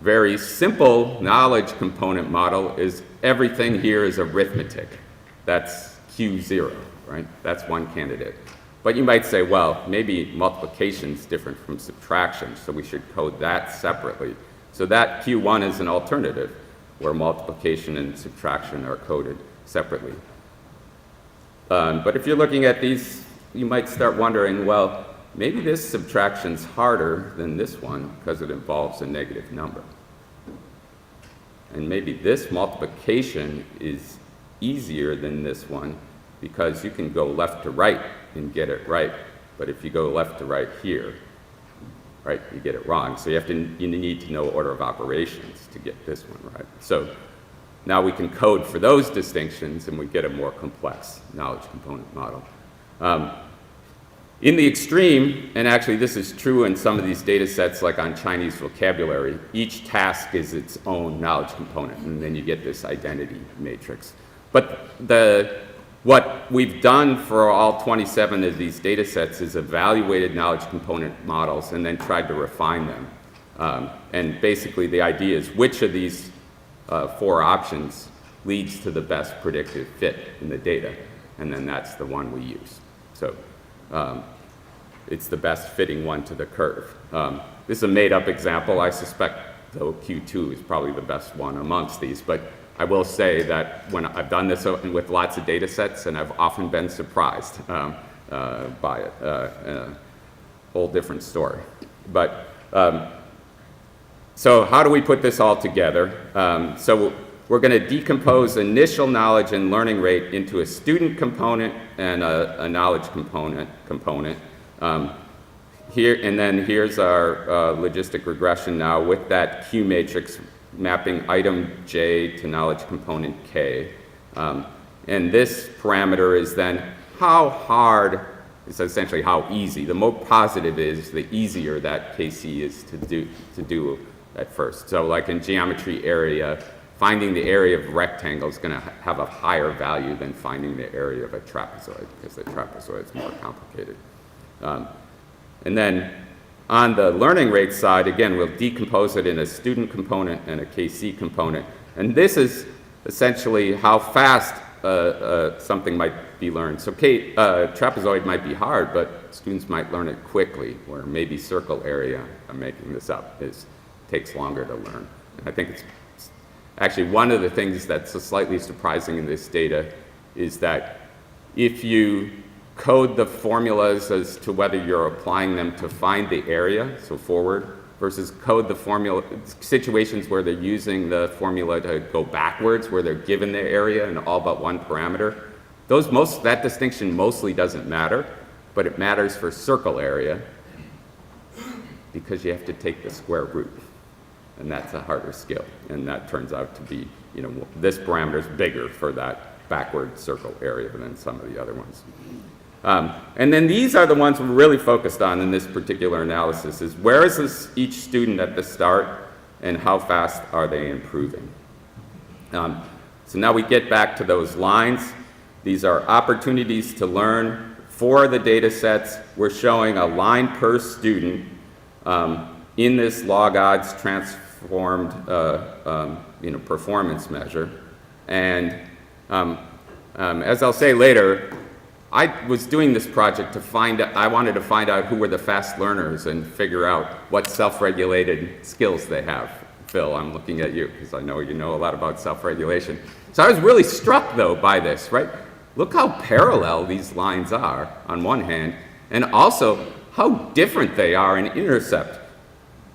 very simple knowledge component model is everything here is arithmetic. That's Q0, right? That's one candidate. But you might say, well, maybe multiplication is different from subtraction, so we should code that separately. So that Q1 is an alternative where multiplication and subtraction are coded separately. But if you're looking at these, you might start wondering, well, maybe this subtraction's harder than this one because it involves a negative number. And maybe this multiplication is easier than this one because you can go left to right and get it right. But if you go left to right here, right, you get it wrong. So you need to know order of operations to get this one right. So now we can code for those distinctions and we get a more complex knowledge component model. In the extreme, and actually this is true in some of these data sets like on Chinese vocabulary, each task is its own knowledge component, and then you get this identity matrix. But what we've done for all 27 of these data sets is evaluated knowledge component models and then tried to refine them. And basically the idea is which of these 4 options leads to the best predictive fit in the data, and then that's the one we use. So it's the best fitting one to the curve. This is a made-up example. I suspect, though, Q2 is probably the best one amongst these. But I will say that when I've done this with lots of data sets, and I've often been surprised by it. Whole different story. But so how do we put this all together? So we're going to decompose initial knowledge and learning rate into a student component and a knowledge component. Here, and then here's our logistic regression now with that Q matrix mapping item J to knowledge component K. And this parameter is then how hard, it's essentially how easy. The more positive is, the easier that KC is to do at first. So like in geometry area, finding the area of a rectangle is going to have a higher value than finding the area of a trapezoid, because the trapezoid is more complicated. And then on the learning rate side, again, we'll decompose it in a student component and a KC component. And this is essentially how fast something might be learned. So trapezoid might be hard, but students might learn it quickly, where maybe circle area, I'm making this up, takes longer to learn. And I think it's actually one of the things that's slightly surprising in this data is that if you code the formulas as to whether you're applying them to find the area, so forward, versus code the formula, situations where they're using the formula to go backwards, where they're given the area and all but one parameter. That distinction mostly doesn't matter, but it matters for circle area because you have to take the square root. And that's a harder skill. And that turns out to be, this parameter is bigger for that backward circle area than some of the other ones. And then these are the ones we're really focused on in this particular analysis, is where is each student at the start and how fast are they improving? So now we get back to those lines. These are opportunities to learn. For the data sets, we're showing a line per student in this log odds transformed performance measure. And as I'll say later, I was doing this project I wanted to find out who were the fast learners and figure out what self-regulated skills they have. Phil, I'm looking at you because I know you know a lot about self-regulation. So I was really struck, though, by this, right? Look how parallel these lines are on one hand, and also how different they are in intercept.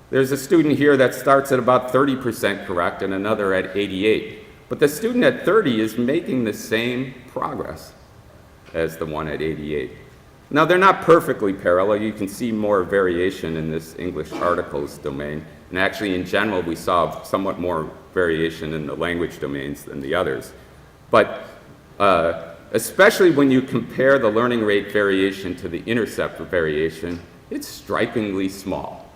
There's a student here that starts at about 30% correct and another at 88. But the student at 30 is making the same progress as the one at 88. Now, they're not perfectly parallel. You can see more variation in this English articles domain. And actually, in general, we saw somewhat more variation in the language domains than the others. But especially when you compare the learning rate variation to the intercept variation, it's strikingly small.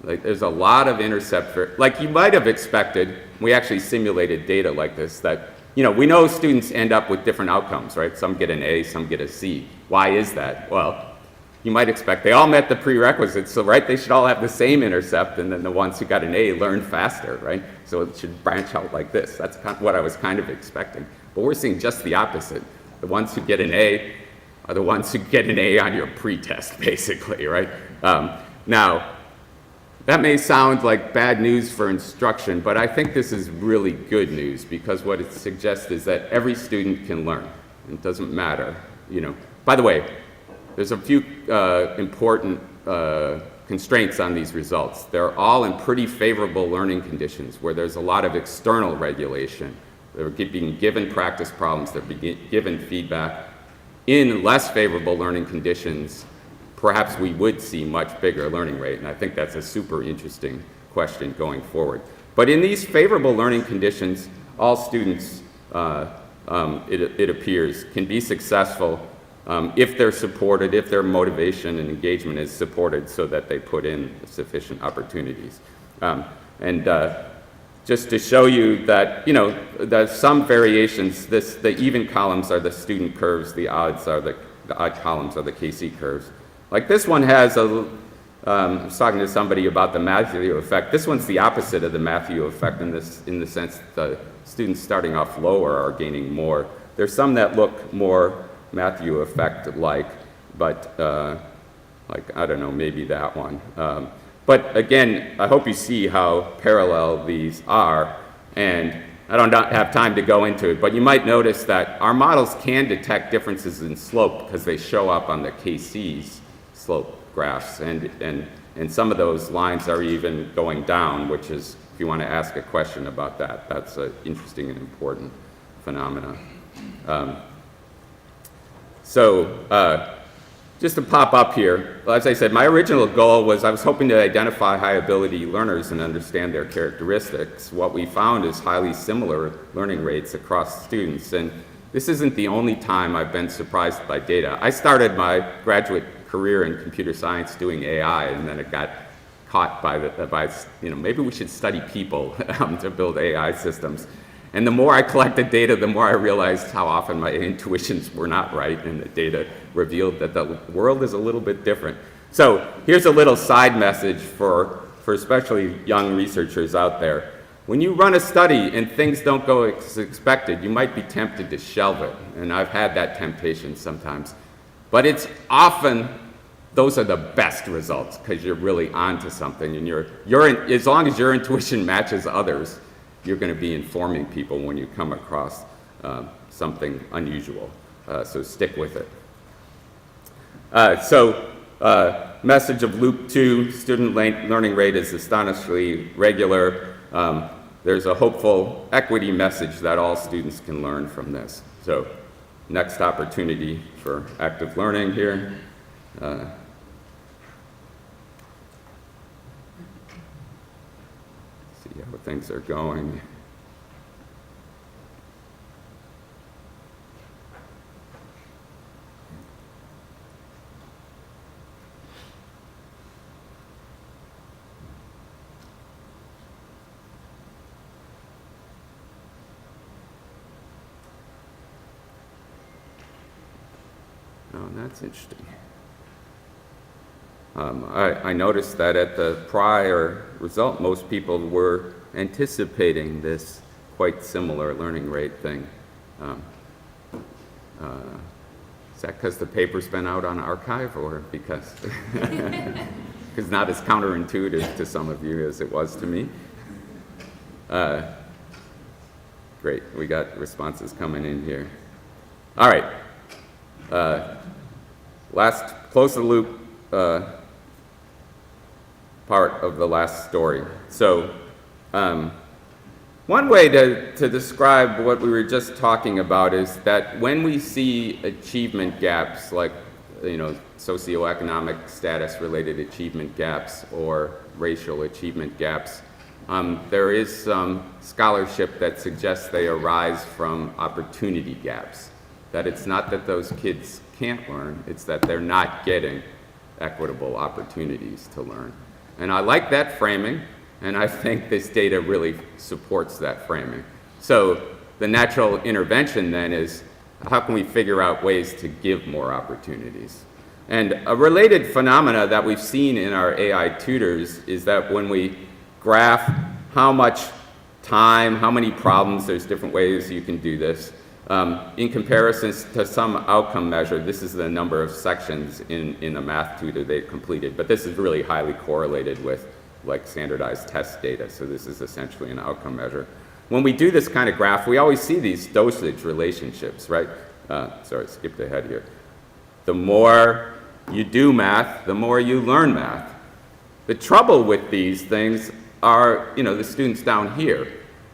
Like, there's a lot of intercept, like you might have expected. We actually simulated data like this that, you know, we know students end up with different outcomes, right? Some get an A, some get a C. Why is that? Well, you might expect they all met the prerequisites, so right, they should all have the same intercept, and then the ones who got an A learn faster, right? So it should branch out like this. That's kind of what I was kind of expecting. But we're seeing just the opposite. The ones who get an A are the ones who get an A on your pretest, basically, right? Now, that may sound like bad news for instruction, but I think this is really good news, because what it suggests is that every student can learn. It doesn't matter, you know. By the way, there's a few important constraints on these results. They're all in pretty favorable learning conditions where there's a lot of external regulation. They're being given practice problems, they're being given feedback. In less favorable learning conditions, perhaps we would see much bigger learning rate, and I think that's a super interesting question going forward. But in these favorable learning conditions, all students, it appears, can be successful if they're supported, if their motivation and engagement is supported so that they put in sufficient opportunities. Just to show you that, you know, there's some variations. The even columns are the student curves, the odds are the odd columns are the KC curves. Like this one has I was talking to somebody about the Matthew effect. This one's the opposite of the Matthew effect in the sense that the students starting off lower are gaining more. There's some that look more Matthew effect-like, but like, I don't know, maybe that one. But again, I hope you see how parallel these are, and I don't have time to go into it, but you might notice that our models can detect differences in slope because they show up on the KC's slope graphs, and some of those lines are even going down, which is, if you want to ask a question about that, that's an interesting and important phenomena. Just to pop up here, as I said, my original goal was I was hoping to identify high ability learners and understand their characteristics. What we found is highly similar learning rates across students, and this isn't the only time I've been surprised by data. I started my graduate career in computer science doing AI, and then it got caught by you know, maybe we should study people to build AI systems. And the more I collected data, the more I realized how often my intuitions were not right, and the data revealed that the world is a little bit different. So here's a little side message for especially young researchers out there. When you run a study and things don't go as expected, you might be tempted to shelve it, and I've had that temptation sometimes. But it's often, those are the best results, because you're really onto something, and as long as your intuition matches others, you're going to be informing people when you come across something unusual. So stick with it. Message of loop 2, student learning rate is astonishingly regular. There's a hopeful equity message that all students can learn from this. So next opportunity for active learning here. See how things are going. Oh, that's interesting. I noticed that at the prior result, most people were anticipating this quite similar learning rate thing. Is that because the paper's been out on archive, or because it's not as counterintuitive to some of you as it was to me? Great, we got responses coming in here. All right. Last, close the loop part of the last story. So one way to describe what we were just talking about is that when we see achievement gaps, like socioeconomic status-related achievement gaps or racial achievement gaps. There is some scholarship that suggests they arise from opportunity gaps, that it's not that those kids can't learn, it's that they're not getting equitable opportunities to learn. And I like that framing, and I think this data really supports that framing. So the natural intervention then is, how can we figure out ways to give more opportunities? And a related phenomena that we've seen in our AI tutors is that when we graph how much time, how many problems, there's different ways you can do this, in comparison to some outcome measure. This is the number of sections in a math tutor they completed, but this is really highly correlated with like standardized test data, so this is essentially an outcome measure. When we do this kind of graph, we always see these dosage relationships, right? Sorry, skipped ahead here. The more you do math, the more you learn math. The trouble with these things are, the students down here.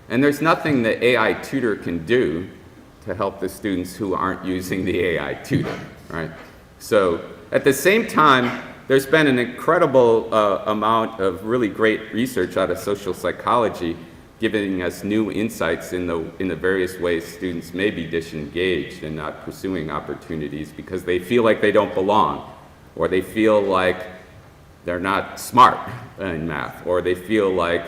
And there's nothing the AI tutor can do to help the students who aren't using the AI tutor, right? So at the same time, there's been an incredible amount of really great research out of social psychology giving us new insights in the various ways students may be disengaged and not pursuing opportunities because they feel like they don't belong, or they feel like they're not smart in math, or they feel like,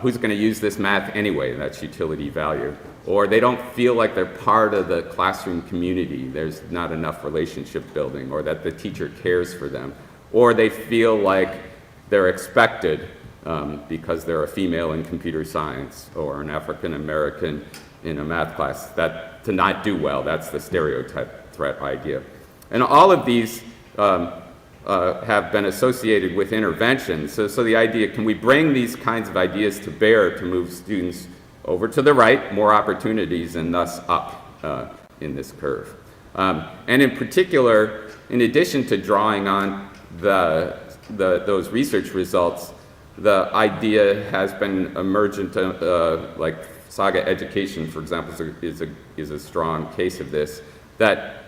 who's going to use this math anyway? That's utility value. Or they don't feel like they're part of the classroom community. There's not enough relationship building, or that the teacher cares for them. Or they feel like they're expected because they're a female in computer science or an African American in a math class, that to not do well. That's the stereotype threat idea. And all of these have been associated with interventions. So the idea, can we bring these kinds of ideas to bear to move students over to the right, more opportunities, and thus up in this curve? And in particular, in addition to drawing on those research results, the idea has been emergent, like Saga Education, for example, is a strong case of this, that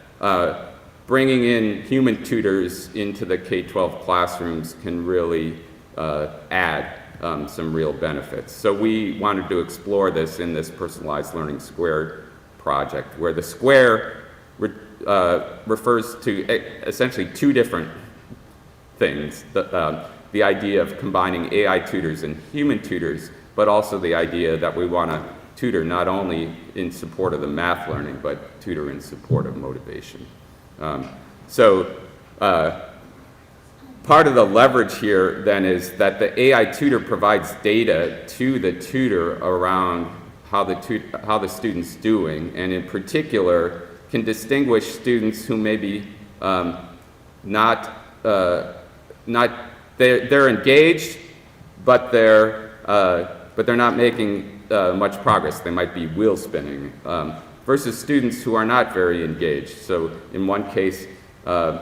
bringing in human tutors into the K-12 classrooms can really add some real benefits. So we wanted to explore this in this Personalized Learning Square project, where the square refers to essentially two different things. The idea of combining AI tutors and human tutors, but also the idea that we want to tutor not only in support of the math learning, but tutor in support of motivation. Part of the leverage here then is that the AI tutor provides data to the tutor around how the student's doing, and in particular can distinguish students who may be they're engaged, but they're not making much progress. They might be wheel spinning, versus students who are not very engaged. So in one case, if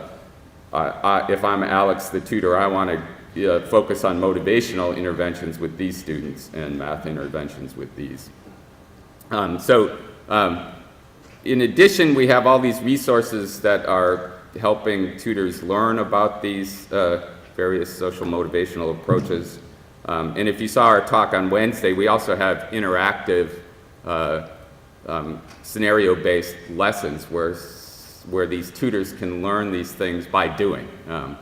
I'm Alex, the tutor, I want to focus on motivational interventions with these students and math interventions with these. In addition, we have all these resources that are helping tutors learn about these various social motivational approaches. And if you saw our talk on Wednesday, we also have interactive scenario-based lessons where these tutors can learn these things by doing. So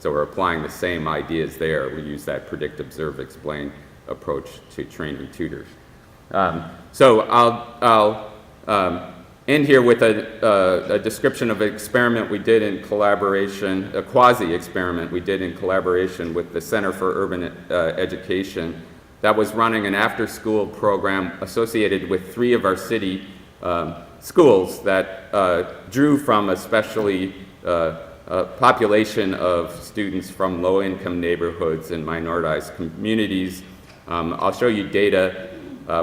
we're applying the same ideas there. We use that predict, observe, explain approach to training tutors. So I'll end here with a description of an experiment we did in collaboration, a quasi-experiment we did in collaboration with the Center for Urban Education that was running an after-school program associated with 3 of our city schools that drew from especially a population of students from low-income neighborhoods and minoritized communities. I'll show you data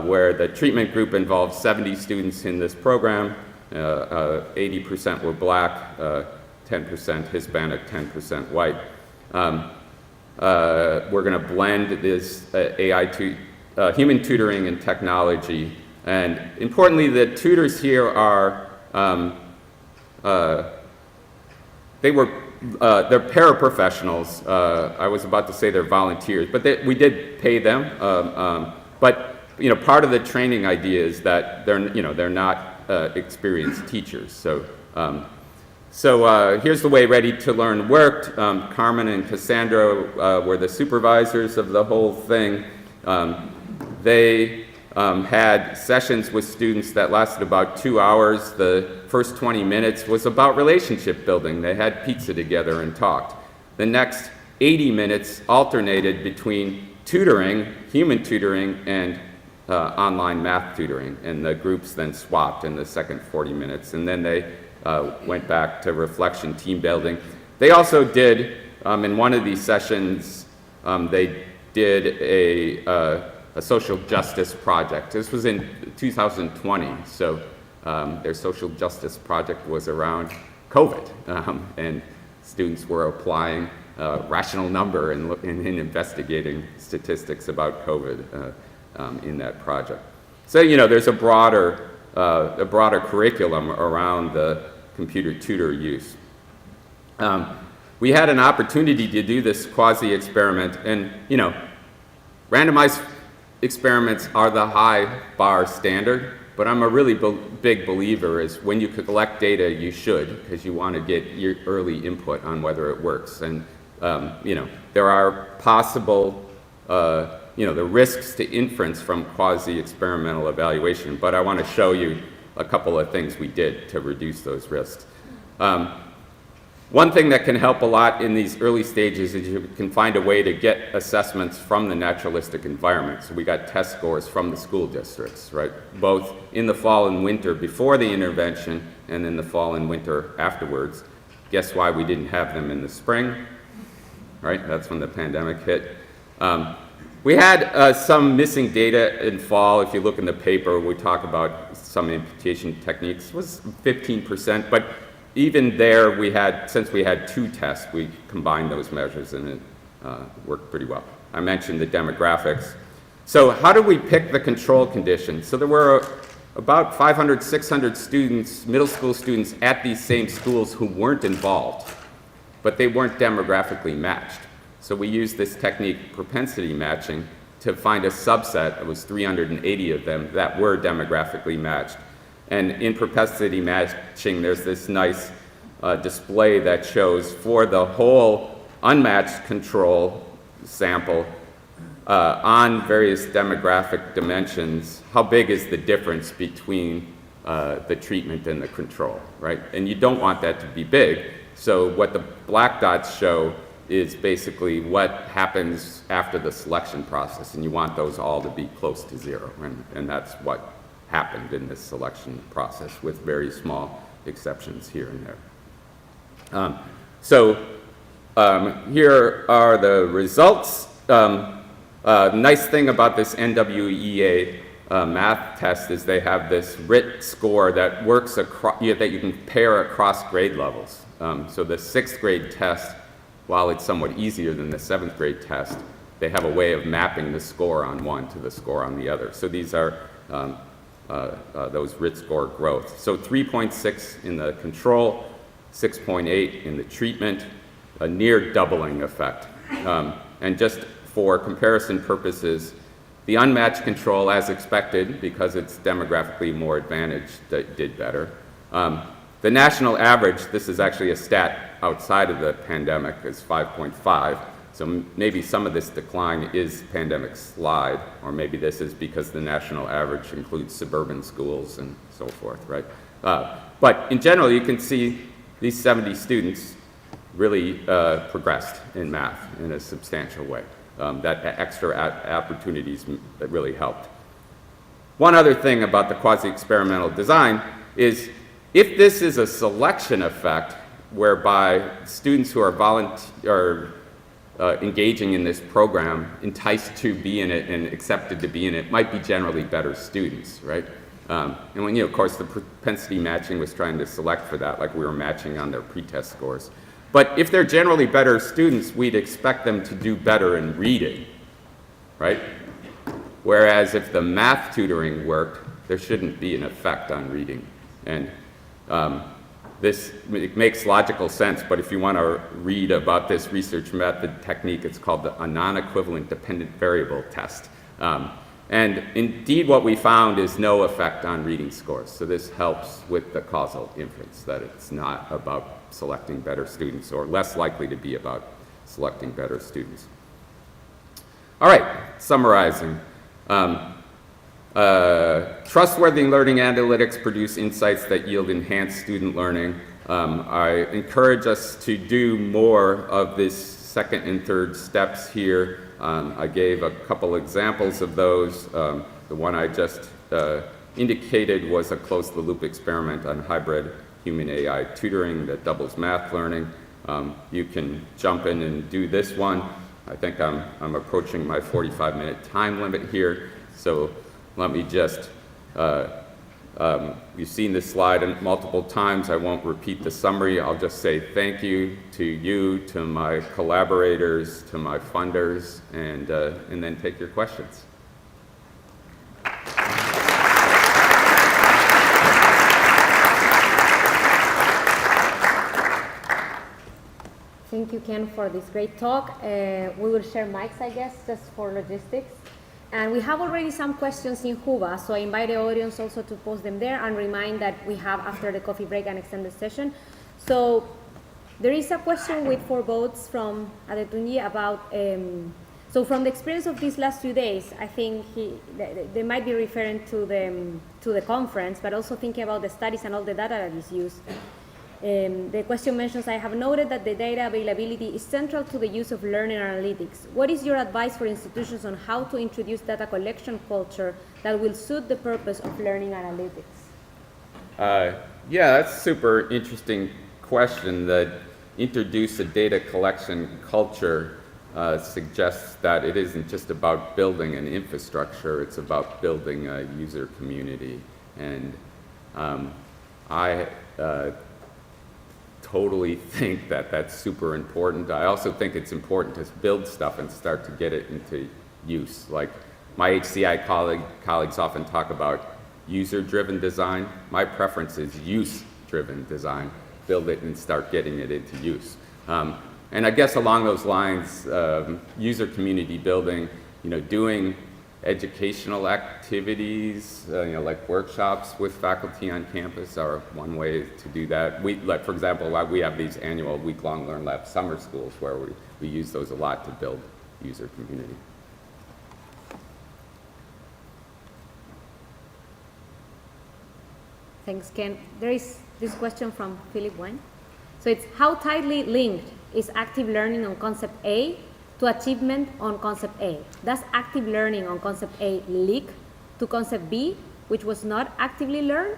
where the treatment group involved 70 students in this program. 80% were black, 10% Hispanic, 10% white. We're going to blend this human tutoring and technology. And importantly, the tutors here are they're paraprofessionals. I was about to say they're volunteers, but we did pay them. But part of the training idea is that they're not experienced teachers. So here's the way Ready to Learn worked. Carmen and Cassandra were the supervisors of the whole thing. They had sessions with students that lasted about 2 hours. The first 20 minutes was about relationship building. They had pizza together and talked. The next 80 minutes alternated between tutoring, human tutoring, and online math tutoring. And the groups then swapped in the second 40 minutes. And then they went back to reflection, team building. They also did, in one of these sessions, they did a social justice project. This was in 2020, so their social justice project was around COVID, and students were applying rational number and investigating statistics about COVID in that project. So there's a broader curriculum around the computer tutor use. We had an opportunity to do this quasi-experiment, and randomized experiments are the high bar standard, but I'm a really big believer is when you collect data, you should, because you want to get your early input on whether it works. And there are possible the risks to inference from quasi-experimental evaluation, but I want to show you a couple of things we did to reduce those risks. One thing that can help a lot in these early stages is you can find a way to get assessments from the naturalistic environment. So we got test scores from the school districts, right? Both in the fall and winter before the intervention and in the fall and winter afterwards. Guess why we didn't have them in the spring, right? That's when the pandemic hit. We had some missing data in fall. If you look in the paper, we talk about some imputation techniques. It was 15%, but even there, since we had 2 tests, we combined those measures and it worked pretty well. I mentioned the demographics. So how do we pick the control conditions? So there were about 500, 600 students, middle school students at these same schools who weren't involved, but they weren't demographically matched. So we used this technique, propensity matching, to find a subset. It was 380 of them that were demographically matched. And in propensity matching, there's this nice display that shows for the whole unmatched control sample on various demographic dimensions, how big is the difference between the treatment and the control, right? And you don't want that to be big. So what the black dots show is basically what happens after the selection process, and you want those all to be close to 0, and that's what happened in this selection process with very small exceptions here and there. Here are the results. Nice thing about this NWEA math test is they have this RIT score that works across, that you can pair across grade levels. So the 6th grade test, while it's somewhat easier than the 7th grade test, they have a way of mapping the score on one to the score on the other. So these are those RIT score growth. So 3.6 in the control, 6.8 in the treatment, a near doubling effect. And just for comparison purposes, the unmatched control, as expected, because it's demographically more advantaged, did better. The national average, this is actually a stat outside of the pandemic, is 5.5. So maybe some of this decline is pandemic slide, or maybe this is because the national average includes suburban schools and so forth, right? But in general, you can see these 70 students really progressed in math in a substantial way. That extra opportunities that really helped. One other thing about the quasi-experimental design is if this is a selection effect whereby students who are engaging in this program, enticed to be in it and accepted to be in it, might be generally better students, right? And when, of course, the propensity matching was trying to select for that, like we were matching on their pretest scores. But if they're generally better students, we'd expect them to do better in reading, right? Whereas if the math tutoring worked, there shouldn't be an effect on reading. And it makes logical sense, but if you want to read about this research method technique, it's called a non-equivalent dependent variable test. And indeed what we found is no effect on reading scores. So this helps with the causal inference that it's not about selecting better students, or less likely to be about selecting better students. All right, summarizing. Trustworthy learning analytics produce insights that yield enhanced student learning. I encourage us to do more of this second and third steps here. I gave a couple examples of those. The one I just indicated was a closed-the-loop experiment on hybrid human-AI tutoring that doubles math learning. You can jump in and do this one. I think I'm approaching my 45-minute time limit here, so let me just, you've seen this slide multiple times. I won't repeat the summary. I'll just say thank you, to my collaborators, to my funders, and then take your questions. Thank you, Ken, for this great talk. We will share mics, I guess, just for logistics. And we have already some questions in Huba, so I invite the audience also to post them there and remind that we have, after the coffee break, an extended session. So there is a question with 4 votes from Adetunji about, so from the experience of these last few days, I think they might be referring to the conference, but also thinking about the studies and all the data that is used. The question mentions, I have noted that the data availability is central to the use of learning analytics. What is your advice for institutions on how to introduce data collection culture that will suit the purpose of learning analytics? Yeah, that's a super interesting question. That introduce a data collection culture suggests that it isn't just about building an infrastructure, it's about building a user community. And I totally think that that's super important. I also think it's important to build stuff and start to get it into use. Like my HCI colleagues often talk about user-driven design. My preference is use-driven design. Build it and start getting it into use. And I guess along those lines, user community building, doing educational activities, like workshops with faculty on campus are one way to do that. For example, we have these annual week-long Learn Lab summer schools where we use those a lot to build user community. Thanks, Ken. There is this question from Philip Wine. So it's, how tightly linked is active learning on concept A to achievement on concept A? Does active learning on concept A leak to concept B, which was not actively learned?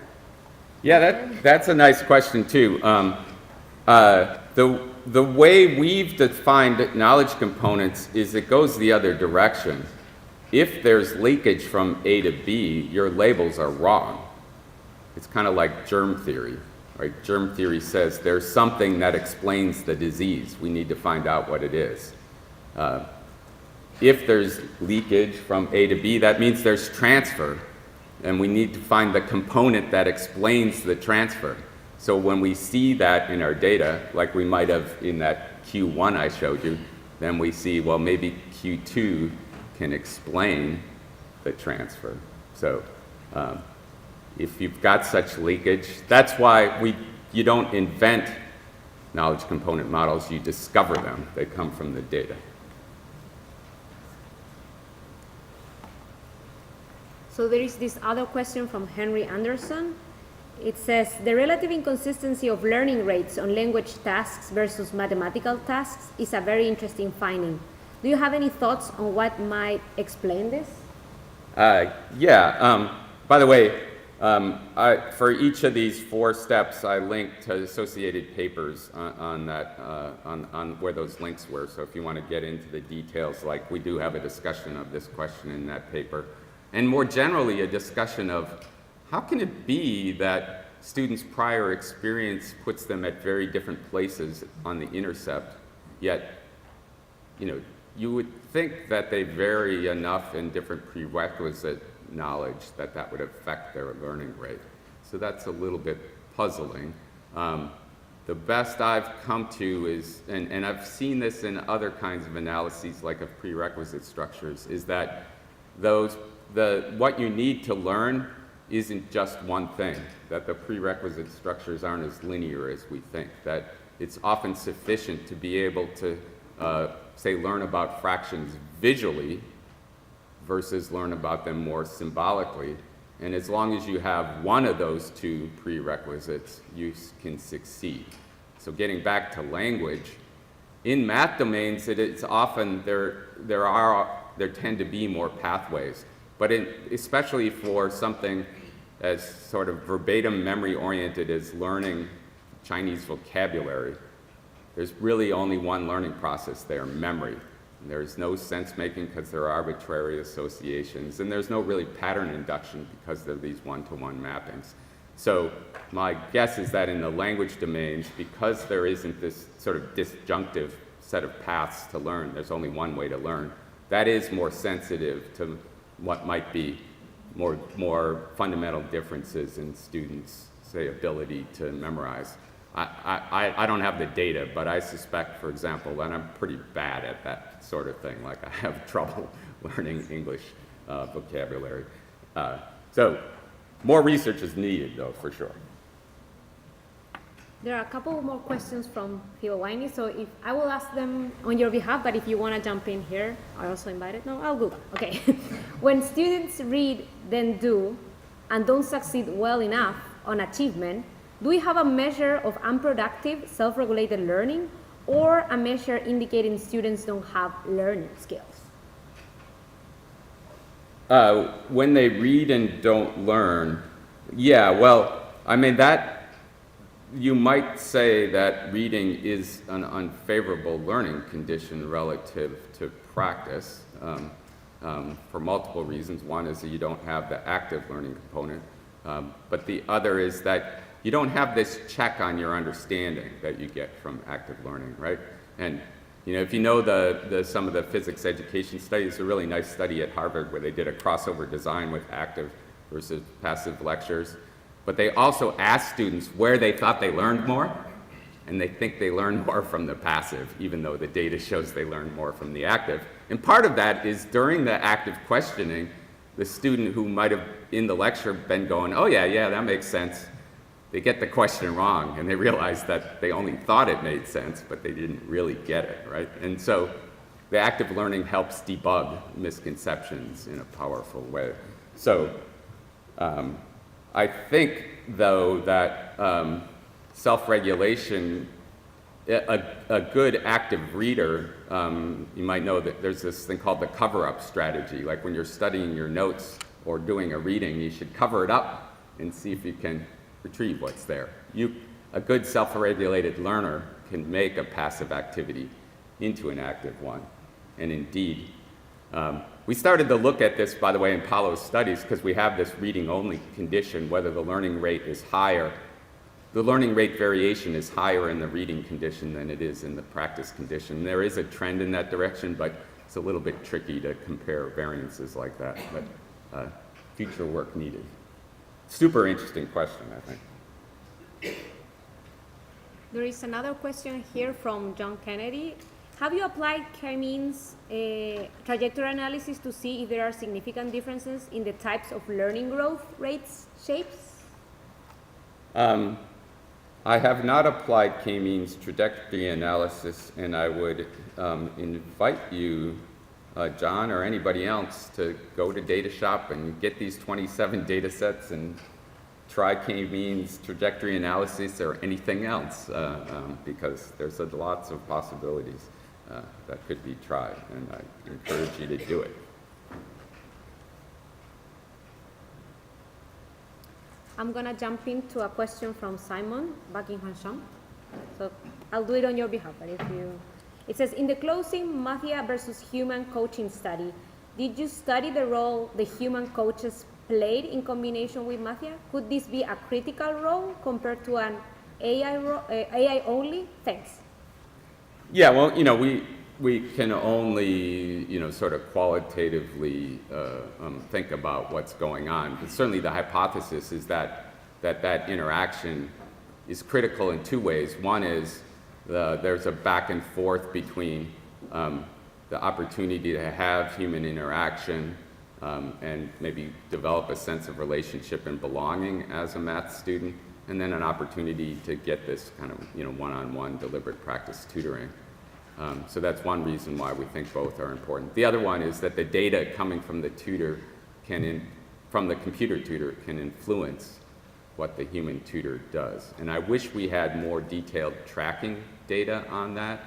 Yeah, that's a nice question too. The way we've defined knowledge components is it goes the other direction. If there's leakage from A to B, your labels are wrong. It's kind of like germ theory, right? Germ theory says there's something that explains the disease. We need to find out what it is. If there's leakage from A to B, that means there's transfer, and we need to find the component that explains the transfer. So when we see that in our data, like we might have in that Q1 I showed you, then we see, well, maybe Q2 can explain the transfer. So if you've got such leakage, that's why you don't invent knowledge component models, you discover them. They come from the data. So there is this other question from Henry Anderson. It says, the relative inconsistency of learning rates on language tasks versus mathematical tasks is a very interesting finding. Do you have any thoughts on what might explain this? Yeah. By the way, for each of these 4 steps, I linked to associated papers on where those links were. So if you want to get into the details, like we do have a discussion of this question in that paper. And more generally, a discussion of how can it be that students' prior experience puts them at very different places on the intercept, yet, you would think that they vary enough in different prerequisite knowledge that would affect their learning rate. So that's a little bit puzzling. The best I've come to is, and I've seen this in other kinds of analyses like of prerequisite structures, is that what you need to learn isn't just one thing, that the prerequisite structures aren't as linear as we think, that it's often sufficient to be able to, say, learn about fractions visually versus learn about them more symbolically. And as long as you have one of those two prerequisites, you can succeed. So getting back to language, in math domains, it's often, there tend to be more pathways. But especially for something as sort of verbatim memory oriented as learning Chinese vocabulary, there's really only one learning process there, memory. And there's no sense making because there are arbitrary associations, and there's no really pattern induction because of these one-to-one mappings. So my guess is that in the language domains, because there isn't this sort of disjunctive set of paths to learn, there's only one way to learn, that is more sensitive to what might be more fundamental differences in students' say, ability to memorize. I don't have the data, but I suspect, for example, that I'm pretty bad at that sort of thing. Like I have trouble learning English vocabulary. So more research is needed, though, for sure. There are a couple more questions from Phil Winey, so if I will ask them on your behalf, but if you want to jump in here, I also invited. No, I'll go. Okay. When students read, then do, and don't succeed well enough on achievement, do we have a measure of unproductive, self-regulated learning, or a measure indicating students don't have learning skills? When they read and don't learn, yeah, well, I mean, that, you might say that reading is an unfavorable learning condition relative to practice for multiple reasons. One is that you don't have the active learning component, but the other is that you don't have this check on your understanding that you get from active learning, right? And you know, if you know some of the physics education studies, a really nice study at Harvard where they did a crossover design with active versus passive lectures. But they also asked students where they thought they learned more, and they think they learned more from the passive, even though the data shows they learned more from the active. And part of that is during the active questioning, the student who might have in the lecture been going, oh yeah, that makes sense. They get the question wrong, and they realize that they only thought it made sense, but they didn't really get it, right? And so the active learning helps debug misconceptions in a powerful way. So I think, though, that self-regulation, a good active reader, you might know that there's this thing called the cover-up strategy. Like when you're studying your notes or doing a reading, you should cover it up and see if you can retrieve what's there. A good self-regulated learner can make a passive activity into an active one. And indeed, we started to look at this, by the way, in Paulo's studies, because we have this reading-only condition, whether the learning rate is higher. The learning rate variation is higher in the reading condition than it is in the practice condition. There is a trend in that direction, but it's a little bit tricky to compare variances like that. But future work needed. Super interesting question, I think. There is another question here from John Kennedy. Have you applied K-means trajectory analysis to see if there are significant differences in the types of learning growth rates, shapes? I have not applied K-means trajectory analysis, and I would invite you, John, or anybody else, to go to DataShop and get these 27 data sets and try K-means trajectory analysis or anything else, because there's lots of possibilities that could be tried, and I encourage you to do it. I'm going to jump into a question from Simon Buckingham. So I'll do it on your behalf, but if you... It says, in the closing Mathia versus human coaching study, did you study the role the human coaches played in combination with Mathia? Could this be a critical role compared to an AI only? Thanks. Yeah, well, you know, we can only, you know, sort of qualitatively think about what's going on. But certainly the hypothesis is that interaction is critical in two ways. One is there's a back and forth between the opportunity to have human interaction and maybe develop a sense of relationship and belonging as a math student, and then an opportunity to get this kind of one-on-one deliberate practice tutoring. So that's one reason why we think both are important. The other one is that the data coming from the tutor from the computer tutor can influence what the human tutor does. And I wish we had more detailed tracking data on that.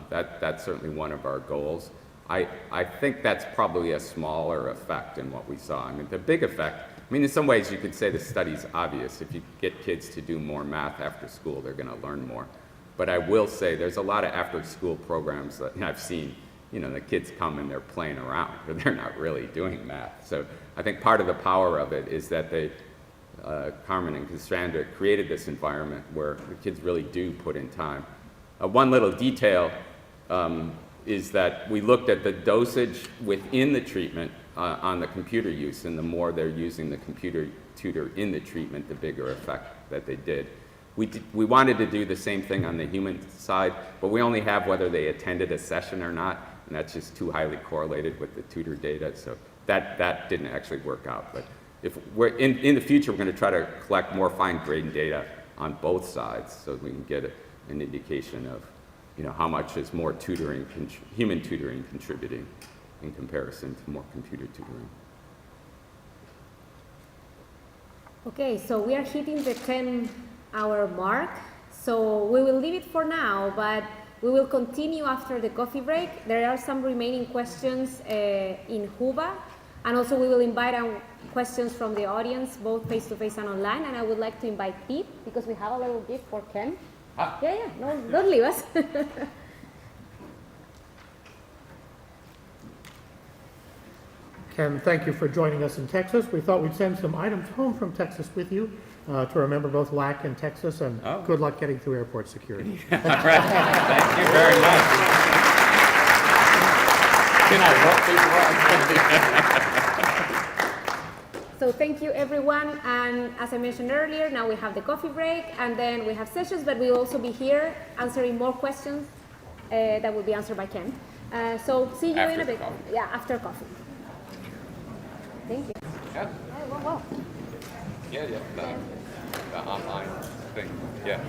That's certainly one of our goals. I think that's probably a smaller effect than what we saw. I mean, the big effect, in some ways you could say the study's obvious. If you get kids to do more math after school, they're going to learn more. But I will say there's a lot of after-school programs that I've seen, the kids come and they're playing around, but they're not really doing math. So I think part of the power of it is that Carmen and Cassandra created this environment where the kids really do put in time. One little detail is that we looked at the dosage within the treatment on the computer use, and the more they're using the computer tutor in the treatment, the bigger effect that they did. We wanted to do the same thing on the human side, but we only have whether they attended a session or not, and that's just too highly correlated with the tutor data, so that didn't actually work out. But if we're in the future, we're going to try to collect more fine-grained data on both sides so we can get an indication of how much is more human tutoring contributing in comparison to more computer tutoring. Okay, so we are hitting the 10-hour mark, so we will leave it for now, but we will continue after the coffee break. There are some remaining questions in Huba, and also we will invite questions from the audience, both face-to-face and online, and I would like to invite Pete, because we have a little gift for Ken. Yeah, no, don't leave us. Ken, thank you for joining us in Texas. We thought we'd send some items home from Texas with you to remember both LAK and Texas, and good luck getting through airport security. All right. Thank you very much. Can I help people out? So thank you, everyone. And as I mentioned earlier, now we have the coffee break, and then we have sessions, but we will also be here answering more questions that will be answered by Ken. So see you in a bit. Coffee. Yeah, after coffee. Thank you. Yeah. Well. Yeah, the online thing. Yeah.